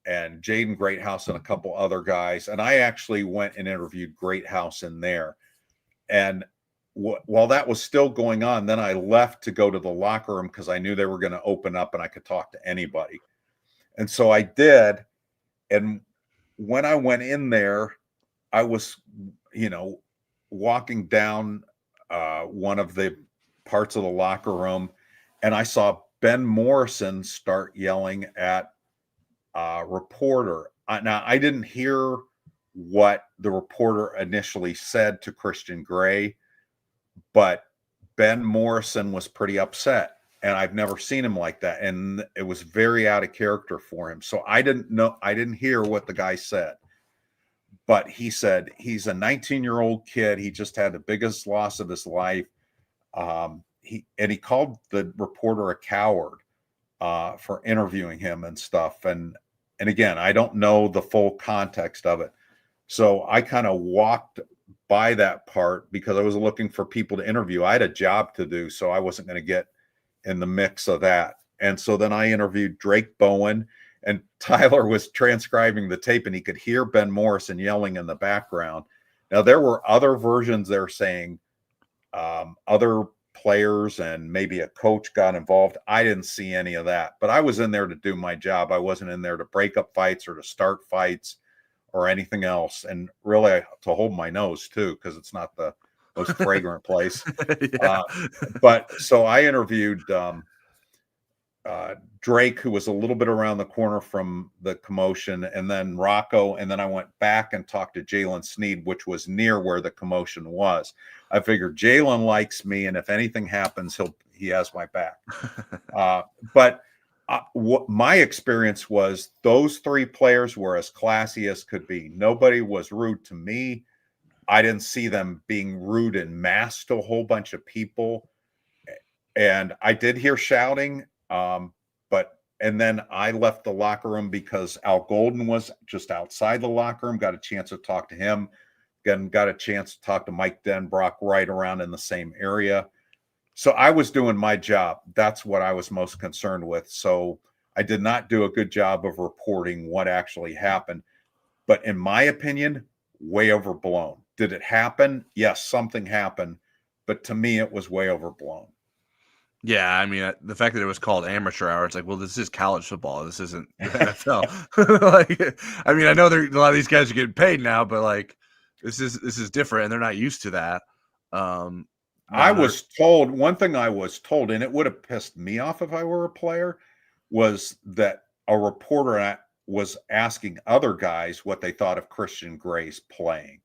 and Jaden Greathouse and a couple other guys. And I actually went and interviewed Greathouse in there. And while that was still going on, then I left to go to the locker room because I knew they were going to open up and I could talk to anybody. And so I did. And when I went in there, I was, walking down one of the parts of the locker room, and I saw Ben Morrison start yelling at a reporter. Now, I didn't hear what the reporter initially said to Christian Gray, but Ben Morrison was pretty upset, and I've never seen him like that. And it was very out of character for him. So I didn't hear what the guy said, but he said he's a 19-year-old kid. He just had the biggest loss of his life. He called the reporter a coward for interviewing him and stuff. And again, I don't know the full context of it. So I kind of walked by that part because I was looking for people to interview. I had a job to do, so I wasn't going to get in the mix of that. And so then I interviewed Drake Bowen, and Tyler was transcribing the tape, and he could hear Ben Morrison yelling in the background. Now, there were other versions there saying other players and maybe a coach got involved. I didn't see any of that, but I was in there to do my job. I wasn't in there to break up fights or to start fights or anything else. And really to hold my nose too, because it's not the most fragrant place. Yeah. But so I interviewed Drake, who was a little bit around the corner from the commotion, and then Rocco. And then I went back and talked to Jalen Sneed, which was near where the commotion was. I figured Jalen likes me, and if anything happens, he has my back. But what my experience was, those three players were as classy as could be. Nobody was rude to me. I didn't see them being rude in mass to a whole bunch of people. And I did hear shouting, and then I left the locker room because Al Golden was just outside the locker room, got a chance to talk to him. Again, got a chance to talk to Mike Denbrock right around in the same area. So I was doing my job. That's what I was most concerned with. So I did not do a good job of reporting what actually happened. But in my opinion, way overblown. Did it happen? Yes, something happened. But to me, it was way overblown. Yeah, I mean, the fact that it was called amateur hour, it's like, well, this is college football. This isn't the NFL. Like, I mean, I know a lot of these guys are getting paid now, but like, this is different, and they're not used to that. I was told, one thing I was told, and it would have pissed me off if I were a player, was that a reporter was asking other guys what they thought of Christian Gray's playing.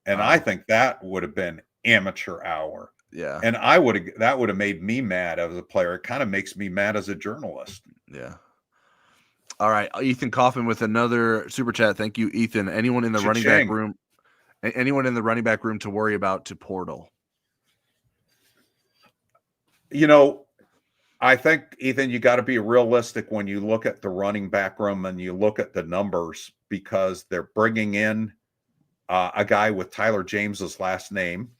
And I think that would have been amateur hour. Yeah. And that would have made me mad as a player. It kind of makes me mad as a journalist. Yeah. All right. Ethan Coffin with another super chat. Thank you, Ethan. Anyone in the running back room to worry about to portal? I think, Ethan, you got to be realistic when you look at the running back room and you look at the numbers, because they're bringing in a guy with Tyler James's last name.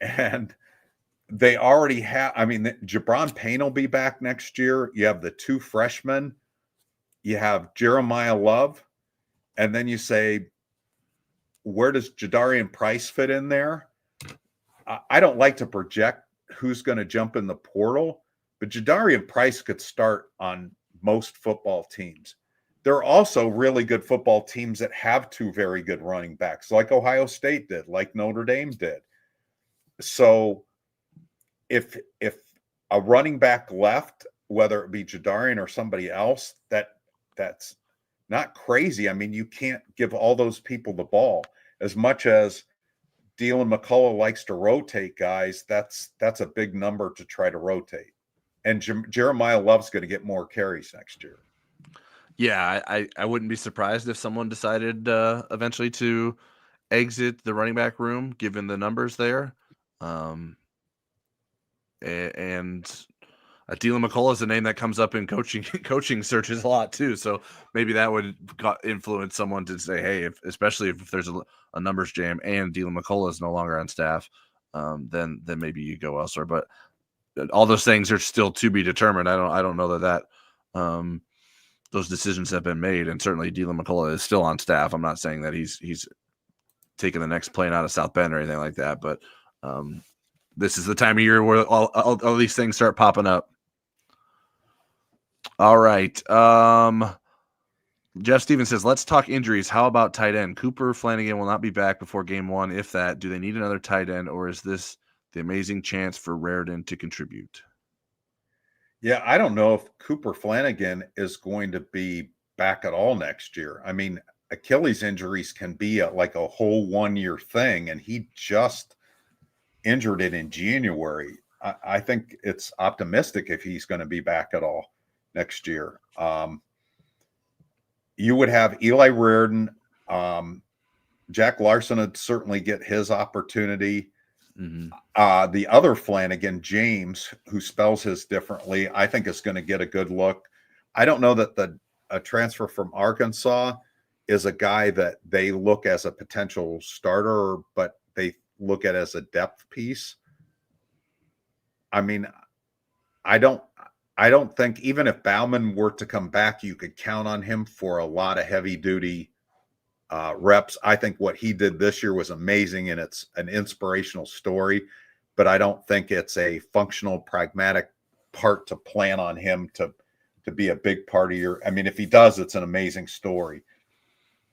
And they already have, Jabron Payne will be back next year. You have the two freshmen. You have Jeremiah Love. And then you say, where does Jadarian Price fit in there? I don't like to project who's going to jump in the portal, but Jadarian Price could start on most football teams. There are also really good football teams that have two very good running backs, like Ohio State did, like Notre Dame did. So if a running back left, whether it be Jadarian or somebody else, that's not crazy. I mean, you can't give all those people the ball. As much as Dylan McCullough likes to rotate guys, that's a big number to try to rotate. And Jeremiah Love's going to get more carries next year. Yeah, I wouldn't be surprised if someone decided eventually to exit the running back room, given the numbers there. And Dylan McCullough is a name that comes up in coaching searches a lot too. So maybe that would influence someone to say, hey, especially if there's a numbers jam and Dylan McCullough is no longer on staff, then maybe you go elsewhere. But all those things are still to be determined. I don't know that those decisions have been made, and certainly Dylan McCullough is still on staff. I'm not saying that he's taking the next plane out of South Bend or anything like that. But this is the time of year where all these things start popping up. All right. Jeff Stevens says, let's talk injuries. How about tight end? Cooper Flanagan will not be back before game 1. If that, do they need another tight end, or is this the amazing chance for Raridan to contribute? Yeah, I don't know if Cooper Flanagan is going to be back at all next year. I mean, Achilles injuries can be like a whole 1-year thing, and he just injured it in January. I think it's optimistic if he's going to be back at all next year. You would have Eli Raridan. Jack Larson would certainly get his opportunity. Mm-hmm. The other Flanagan, James, who spells his differently, I think is going to get a good look. I don't know that a transfer from Arkansas is a guy that they look as a potential starter, but they look at as a depth piece. I mean, I don't think even if Bauman were to come back, you could count on him for a lot of heavy duty reps. I think what he did this year was amazing, and it's an inspirational story, but I don't think it's a functional, pragmatic part to plan on him to be a big part of your. I mean, if he does, it's an amazing story.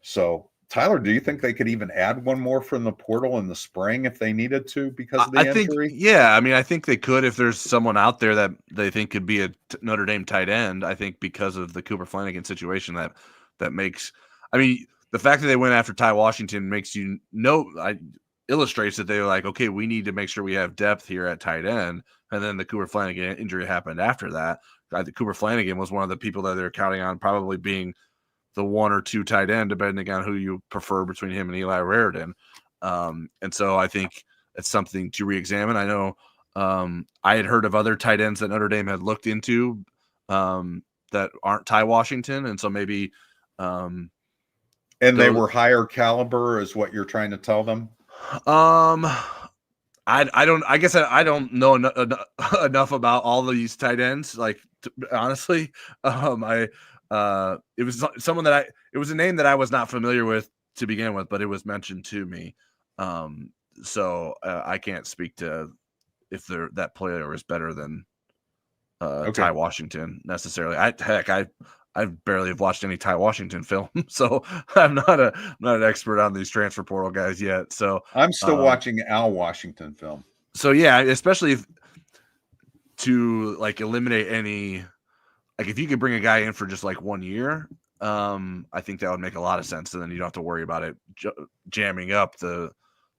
So, Tyler, do you think they could even add one more from the portal in the spring if they needed to because of the injury? Yeah, I mean, I think they could if there's someone out there that they think could be a Notre Dame tight end. I think because of the Cooper Flanagan situation that makes. I mean, the fact that they went after Ty Washington makes illustrates that they were like, okay, we need to make sure we have depth here at tight end. And then the Cooper Flanagan injury happened after that. I think Cooper Flanagan was one of the people that they're counting on probably being the 1 or 2 tight end, depending on who you prefer between him and Eli Raridan. And so I think it's something to re-examine. I know I had heard of other tight ends that Notre Dame had looked into that aren't Ty Washington. And so maybe and they were higher caliber is what you're trying to tell them? I guess I don't know enough about all these tight ends. Like, honestly, it was someone it was a name that I was not familiar with to begin with, but it was mentioned to me. So I can't speak to if that player is better than Ty Washington necessarily. I barely have watched any Ty Washington film, so I'm not an expert on these transfer portal guys yet. So I'm still watching Al Washington film. So yeah, especially to like eliminate any, like if you could bring a guy in for just like 1 year, I think that would make a lot of sense. And then you don't have to worry about it jamming up the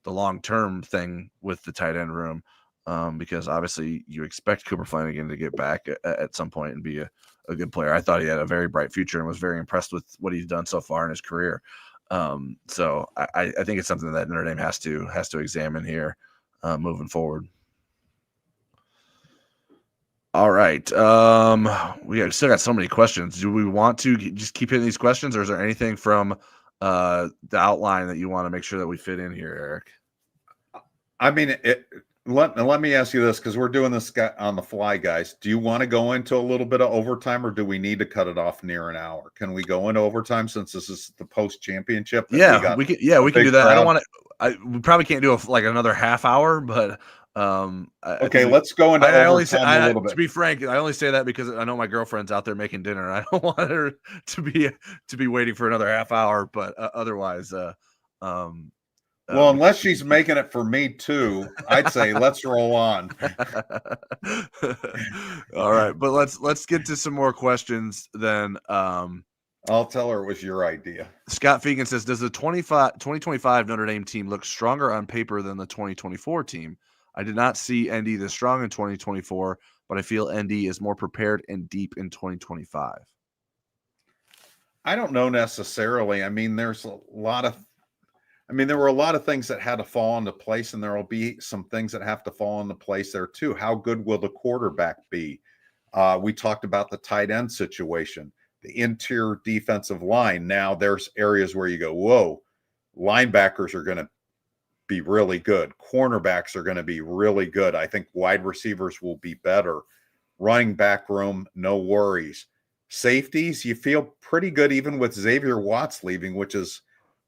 long-term thing with the tight end room, because obviously you expect Cooper Flanagan to get back at some point and be a good player. I thought he had a very bright future and was very impressed with what he's done so far in his career. So I think it's something that Notre Dame has to examine here moving forward. All right. We still got so many questions. Do we want to just keep hitting these questions, or is there anything from the outline that you want to make sure that we fit in here, Eric? I mean, let me ask you this, because we're doing this on the fly, guys. Do you want to go into a little bit of overtime, or do we need to cut it off near an hour? Can we go into overtime since this is the post-championship? Yeah, we can do that. I don't want to. We probably can't do like another half hour, but okay, let's go into overtime a little bit. To be frank, I only say that because I know my girlfriend's out there making dinner. I don't want her to be waiting for another half hour, but otherwise, well, unless she's making it for me too, I'd say let's roll on. All right, but let's get to some more questions then. I'll tell her it was your idea. Scott Fegan says, does the 2025 Notre Dame team look stronger on paper than the 2024 team? I did not see ND this strong in 2024, but I feel ND is more prepared and deep in 2025. I don't know necessarily. I mean, there were a lot of things that had to fall into place, and there will be some things that have to fall into place there too. How good will the quarterback be? We talked about the tight end situation, the interior defensive line. Now there's areas where you go, whoa, linebackers are going to be really good. Cornerbacks are going to be really good. I think wide receivers will be better. Running back room, no worries. Safeties, you feel pretty good even with Xavier Watts leaving, which is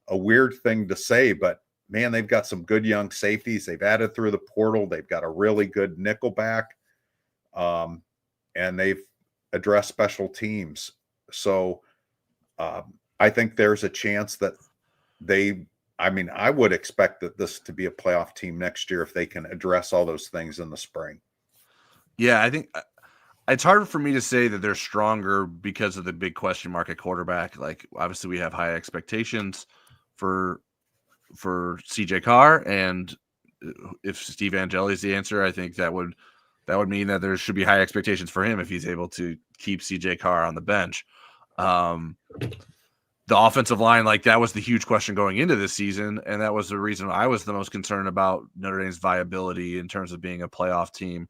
a weird thing to say, but man, they've got some good young safeties. They've added through the portal. They've got a really good nickelback, and they've addressed special teams. So I think there's a chance that I would expect that this to be a playoff team next year if they can address all those things in the spring. Yeah, I think it's hard for me to say that they're stronger because of the big question mark at quarterback. Like, obviously, we have high expectations for CJ Carr, and if Steve Angeli is the answer, I think that would mean that there should be high expectations for him if he's able to keep CJ Carr on the bench. The offensive line, like, that was the huge question going into this season, and that was the reason I was the most concerned about Notre Dame's viability in terms of being a playoff team.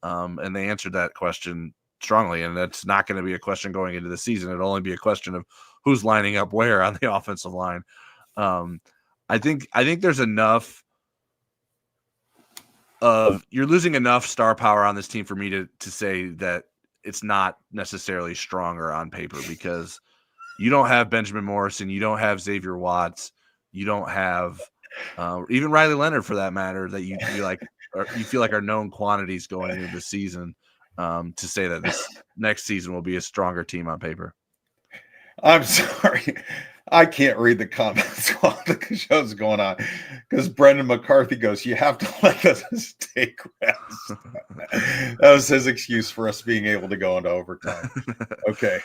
And they answered that question strongly, and that's not going to be a question going into the season. It'll only be a question of who's lining up where on the offensive line. I think there's enough of you're losing enough star power on this team for me to say that it's not necessarily stronger on paper, because you don't have Benjamin Morrison, you don't have Xavier Watts, you don't have even Riley Leonard, for that matter, that you feel like are known quantities going into the season, to say that this next season will be a stronger team on paper. I'm sorry. I can't read the comments while the show's going on because Brendan McCarthy goes, "You have to let us take rest." That was his excuse for us being able to go into overtime. Okay.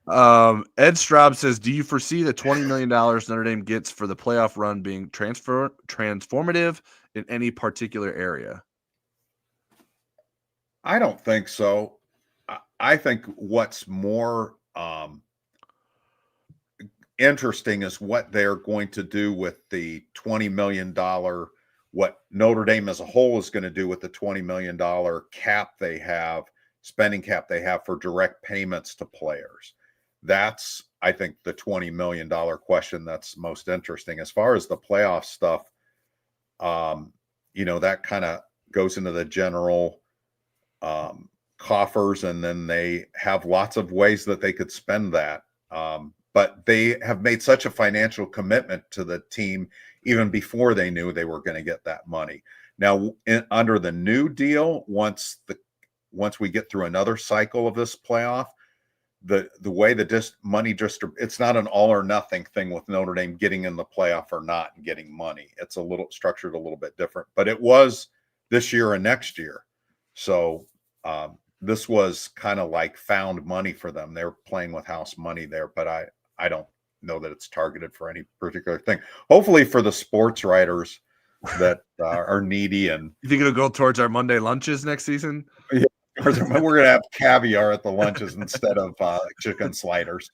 Ed Straub says, do you foresee the $20 million Notre Dame gets for the playoff run being transformative in any particular area? I don't think so. I think what's more interesting is what they're going to do with the $20 million, what Notre Dame as a whole is going to do with the $20 million cap they have, spending cap they have for direct payments to players. That's, I think, the $20 million question that's most interesting. As far as the playoff stuff, that kind of goes into the general coffers, and then they have lots of ways that they could spend that. But they have made such a financial commitment to the team even before they knew they were going to get that money. Now, under the new deal, once we get through another cycle of this playoff, the way the money it's not an all or nothing thing with Notre Dame getting in the playoff or not and getting money. It's a little structured a little bit different, but it was this year and next year. So this was kind of like found money for them. They're playing with house money there, but I don't know that it's targeted for any particular thing. Hopefully for the sports writers that are needy. And you think it'll go towards our Monday lunches next season? Yeah. We're going to have caviar at the lunches instead of chicken sliders.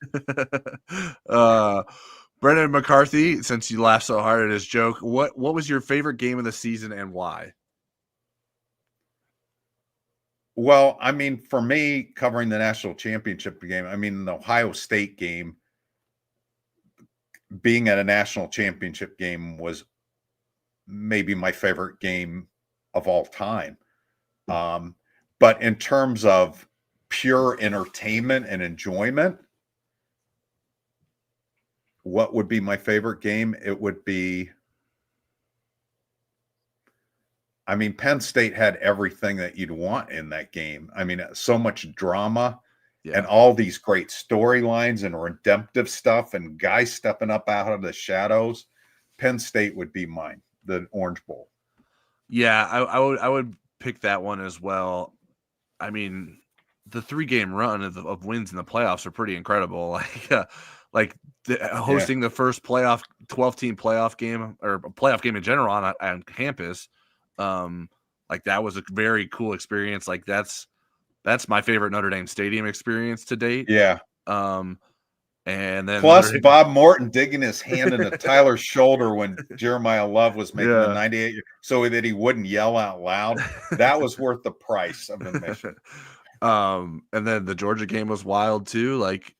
Brendan McCarthy, since you laughed so hard at his joke, what was your favorite game of the season and why? Well, I mean, for me, covering the national championship game, I mean, the Ohio State game, being at a national championship game was maybe my favorite game of all time. But in terms of pure entertainment and enjoyment, what would be my favorite game? It would be, I mean, Penn State had everything that you'd want in that game. I mean, so much drama and all these great storylines and redemptive stuff and guys stepping up out of the shadows. Penn State would be mine, the Orange Bowl. Yeah, I would pick that one as well. I mean, the 3-game run of wins in the playoffs are pretty incredible. Hosting the first 12-team playoff game, or a playoff game in general on campus. That was a very cool experience. Like that's my favorite Notre Dame Stadium experience to date. Yeah. And then plus Bob Morton digging his hand into Tyler's shoulder when Jeremiah Love was making the 98, so that he wouldn't yell out loud. That was worth the price of admission. And then the Georgia game was wild too. Like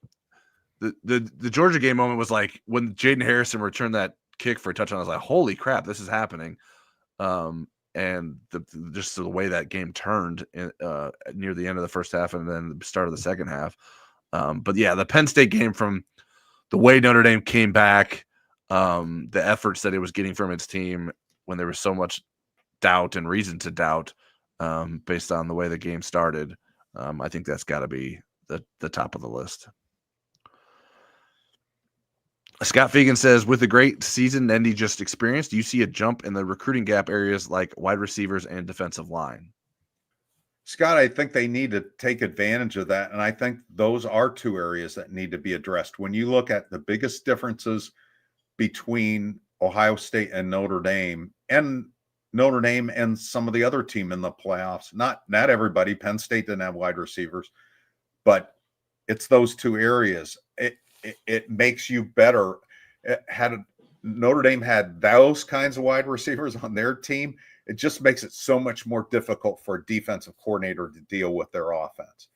the Georgia game moment was like when Jaden Harrison returned that kick for a touchdown. I was like, holy crap, this is happening. And just the way that game turned near the end of the first half and then the start of the second half. But yeah, the Penn State game, from the way Notre Dame came back, the efforts that it was getting from its team when there was so much doubt and reason to doubt based on the way the game started. I think that's got to be the top of the list. Scott Fegan says, with the great season Nendy just experienced, do you see a jump in the recruiting gap areas like wide receivers and defensive line? Scott, I think they need to take advantage of that. And I think those are two areas that need to be addressed. When you look at the biggest differences between Ohio State and Notre Dame and some of the other team in the playoffs, not everybody, Penn State didn't have wide receivers, but it's those two areas. It makes you better. Had Notre Dame had those kinds of wide receivers on their team, it just makes it so much more difficult for a defensive coordinator to deal with their offense.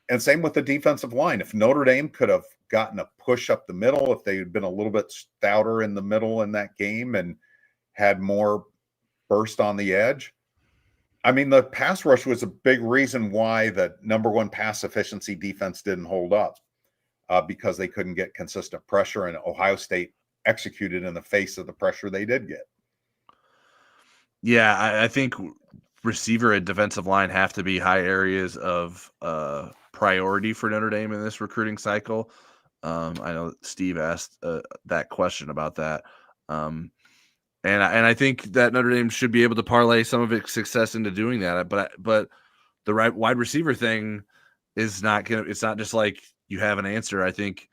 And same with the defensive line. If Notre Dame could have gotten a push up the middle, if they had been a little bit stouter in the middle in that game and had more burst on the edge, I mean, the pass rush was a big reason why the number one pass efficiency defense didn't hold up. Because they couldn't get consistent pressure, and Ohio State executed in the face of the pressure they did get. Yeah, I think receiver and defensive line have to be high areas of priority for Notre Dame in this recruiting cycle. I know Steve asked that question about that. And I think that Notre Dame should be able to parlay some of its success into doing that. But the right wide receiver thing is not going to, it's not just like you have an answer. I think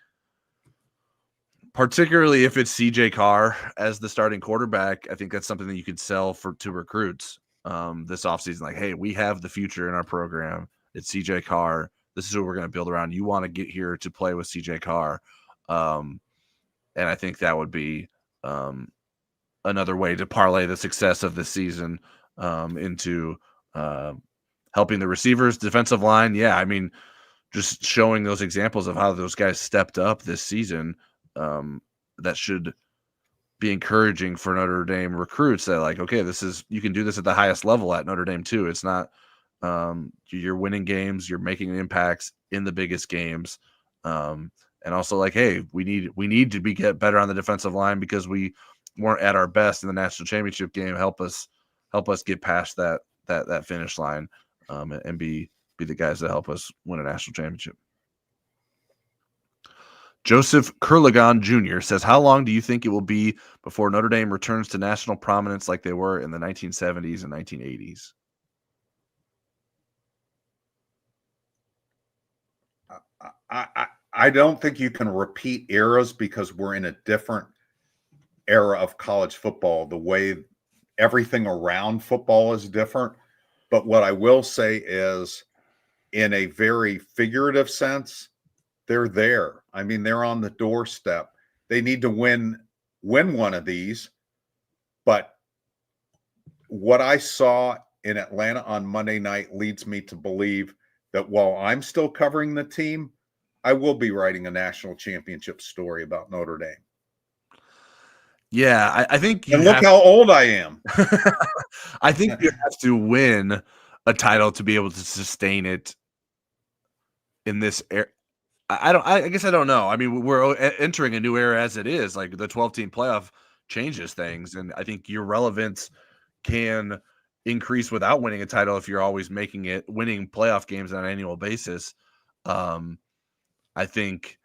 particularly if it's CJ Carr as the starting quarterback, I think that's something that you could sell to recruits this offseason. Like, hey, we have the future in our program. It's CJ Carr. This is what we're going to build around. You want to get here to play with CJ Carr. And I think that would be another way to parlay the success of this season into helping the receivers, defensive line. Yeah, I mean, just showing those examples of how those guys stepped up this season, that should be encouraging for Notre Dame recruits that like, okay, you can do this at the highest level at Notre Dame too. It's not you're winning games, you're making impacts in the biggest games. And also like, hey, we need to get better on the defensive line because we weren't at our best in the national championship game. Help us get past that finish line and be the guys that help us win a national championship. Joseph Kurlagan Jr. says, how long do you think it will be before Notre Dame returns to national prominence like they were in the 1970s and 1980s? I don't think you can repeat eras because we're in a different era of college football. The way everything around football is different. But what I will say is, in a very figurative sense, they're there. I mean, they're on the doorstep. They need to win one of these. But what I saw in Atlanta on Monday night leads me to believe that while I'm still covering the team, I will be writing a national championship story about Notre Dame. Yeah, I think you look how old I am. I think you have to win a title to be able to sustain it in this era. I guess I don't know. I mean, we're entering a new era as it is. Like the 12-team playoff changes things, and I think your relevance can increase without winning a title if you're always winning playoff games on an annual basis. I think,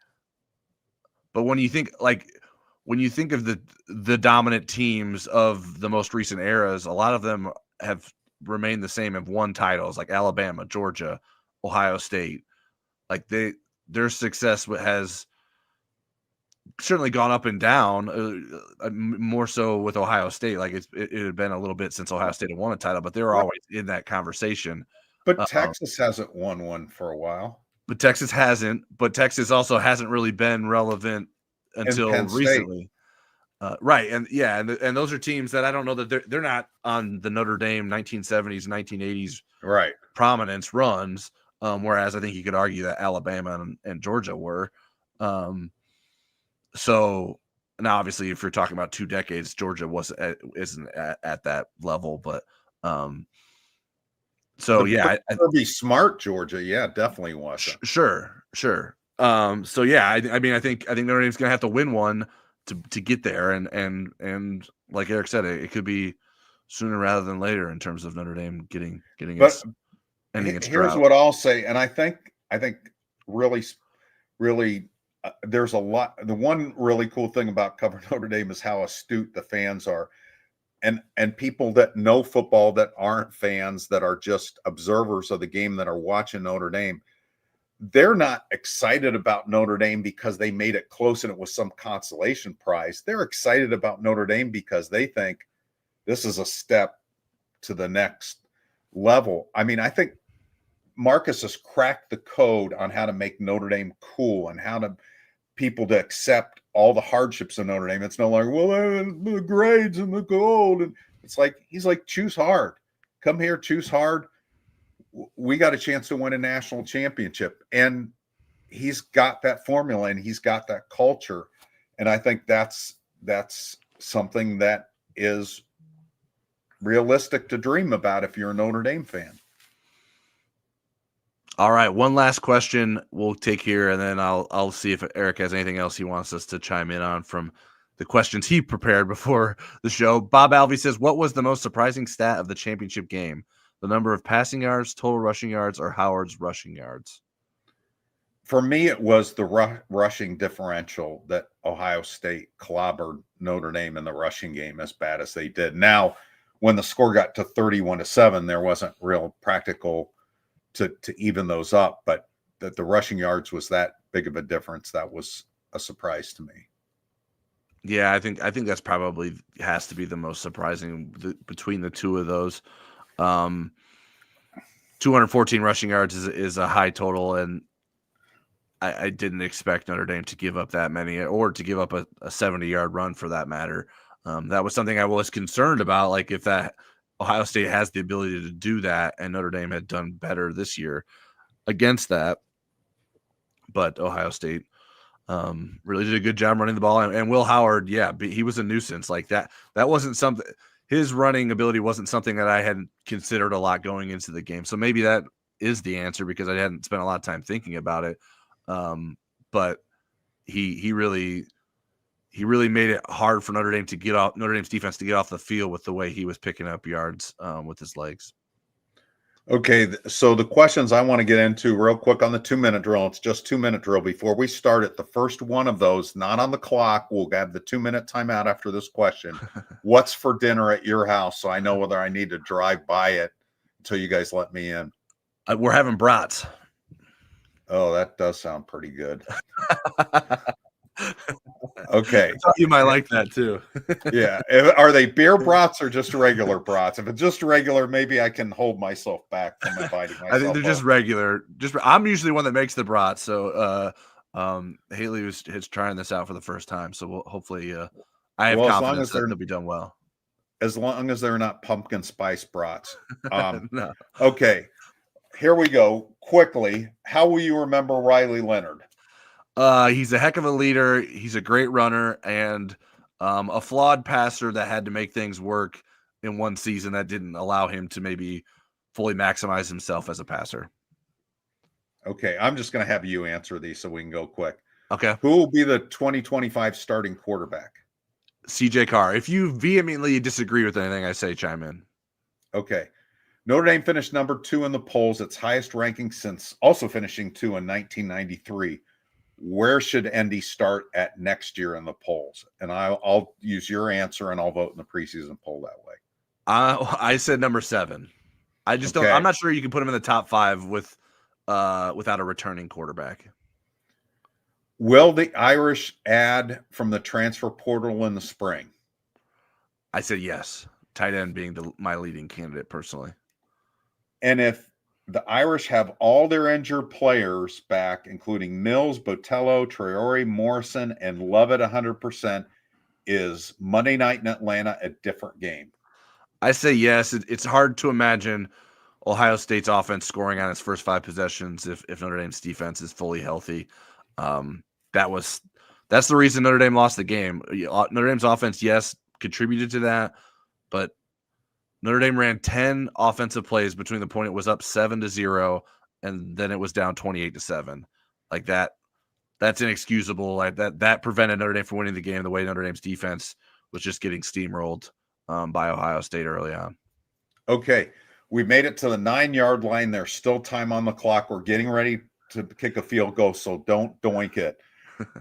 but when you think of the dominant teams of the most recent eras, a lot of them have remained the same, have won titles like Alabama, Georgia, Ohio State. Like their success has certainly gone up and down, more so with Ohio State. Like it had been a little bit since Ohio State had won a title, but they were always in that conversation. But Texas hasn't won one for a while. But Texas hasn't. But Texas also hasn't really been relevant until recently. Right. And yeah, and those are teams that I don't know that they're not on the Notre Dame 1970s, 1980s right prominence runs. Whereas I think you could argue that Alabama and Georgia were. So now, obviously, if you're talking about 2 decades, Georgia isn't at that level. But so yeah, Kirby Smart, Georgia, yeah, definitely was. Sure. So yeah, I mean, I think Notre Dame's gonna have to win one to get there, and like Eric said, it could be sooner rather than later in terms of Notre Dame getting But ending its here's drought. what I'll say, and I think really, really, there's a lot. The one really cool thing about covering Notre Dame is how astute the fans are, and people that know football that aren't fans, that are just observers of the game, that are watching Notre Dame. They're not excited about Notre Dame because they made it close and it was some consolation prize. They're excited about Notre Dame because they think this is a step to the next level. I mean, I think Marcus has cracked the code on how to make Notre Dame cool and how to people to accept all the hardships of Notre Dame. It's no longer, well, the grades and the gold. And it's like, he's like, choose hard. Come here, choose hard. We got a chance to win a national championship. And he's got that formula and he's got that culture. And I think that's something that is realistic to dream about if you're a Notre Dame fan. All right, one last question we'll take here, and then I'll see if Eric has anything else he wants us to chime in on from the questions he prepared before the show. Bob Alvey says, what was the most surprising stat of the championship game? The number of passing yards, total rushing yards, or Howard's rushing yards? For me, it was the rushing differential that Ohio State clobbered Notre Dame in the rushing game as bad as they did. Now, when the score got to 31-7, there wasn't real practical to even those up, but that the rushing yards was that big of a difference, that was a surprise to me. Yeah, I think that's probably has to be the most surprising between the two of those. 214 rushing yards is a high total, and I didn't expect Notre Dame to give up that many, or to give up a 70-yard run for that matter. That was something I was concerned about, like if that Ohio State has the ability to do that, and Notre Dame had done better this year against that. But Ohio State really did a good job running the ball. And Will Howard, he was a nuisance. Like that wasn't something, his running ability wasn't something that I hadn't considered a lot going into the game. So maybe that is the answer because I hadn't spent a lot of time thinking about it. But he really made it hard for Notre Dame's defense to get off the field with the way he was picking up yards with his legs. Okay, so the questions I want to get into real quick on the 2-minute drill. It's just 2-minute drill. Before we start it, the first one of those, not on the clock, we'll have the 2-minute timeout after this question. What's for dinner at your house? So I know whether I need to drive by it until you guys let me in. We're having brats. Oh, that does sound pretty good. Okay. I thought you might like that too. Yeah. Are they beer brats or just regular brats? If it's just regular, maybe I can hold myself back from inviting myself. I think they're just regular. I'm usually the one that makes the brats. So Haley is trying this out for the first time. So we'll hopefully I have confidence that they'll be done well. As long as they're not pumpkin spice brats. No. Okay. Here we go. Quickly. How will you remember Riley Leonard? He's a heck of a leader. He's a great runner and a flawed passer that had to make things work in one season that didn't allow him to maybe fully maximize himself as a passer. Okay, I'm just going to have you answer these so we can go quick. Okay. Who will be the 2025 starting quarterback? CJ Carr. If you vehemently disagree with anything I say, chime in. Okay. Notre Dame finished number 2 in the polls, its highest ranking since also finishing 2 in 1993. Where should ND start at next year in the polls? And I'll use your answer and I'll vote in the preseason poll that way. I said number 7. I just don't. I'm not sure you can put him in the top 5 without a returning quarterback. Will the Irish add from the transfer portal in the spring? I said yes. Tight end being my leading candidate personally. And if the Irish have all their injured players back, including Mills, Botello, Traore, Morrison, and Lovett 100%, is Monday night in Atlanta a different game? I say yes. It's hard to imagine Ohio State's offense scoring on its first 5 possessions if Notre Dame's defense is fully healthy. That's the reason Notre Dame lost the game. Notre Dame's offense, yes, contributed to that, but Notre Dame ran 10 offensive plays between the point it was up 7-0 and then it was down 28-7. Like that that's inexcusable. Like that prevented Notre Dame from winning the game. The way Notre Dame's defense was just getting steamrolled by Ohio State early on. Okay, we made it to the 9-yard line. There's still time on the clock. We're getting ready to kick a field goal, so don't doink it.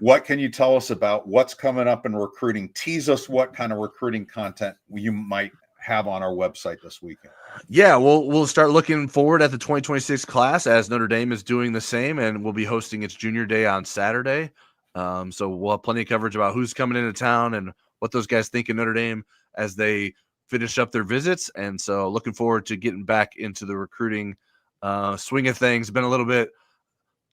What can you tell us about what's coming up in recruiting? Tease us what kind of recruiting content you might have on our website this weekend. Yeah, we'll start looking forward at the 2026 class as Notre Dame is doing the same, and we'll be hosting its junior day on Saturday. So we'll have plenty of coverage about who's coming into town and what those guys think of Notre Dame as they finish up their visits. And so looking forward to getting back into the recruiting swing of things. Been a little bit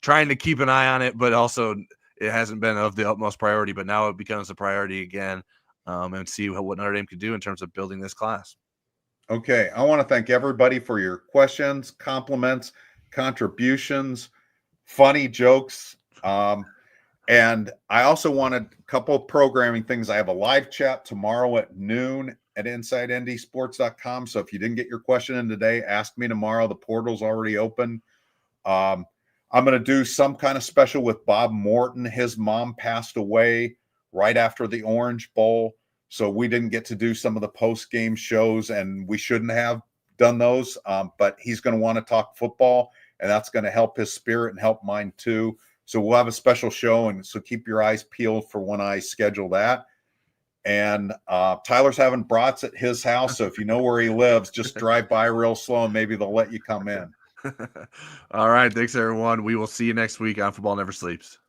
trying to keep an eye on it, but also it hasn't been of the utmost priority, but now it becomes a priority again, and see what Notre Dame can do in terms of building this class. Okay, I want to thank everybody for your questions, compliments, contributions, funny jokes. And I also wanted a couple of programming things. I have a live chat tomorrow at noon at InsideNDSports.com. So if you didn't get your question in today, ask me tomorrow. The portal's already open. I'm going to do some kind of special with Bob Morton. His mom passed away right after the Orange Bowl. So we didn't get to do some of the post-game shows, and we shouldn't have done those. But he's going to want to talk football, and that's going to help his spirit and help mine too. So we'll have a special show, and so keep your eyes peeled for when I schedule that. And Tyler's having brats at his house, so if you know where he lives, just drive by real slow, and maybe they'll let you come in. All right. Thanks, everyone. We will see you next week on Football Never Sleeps.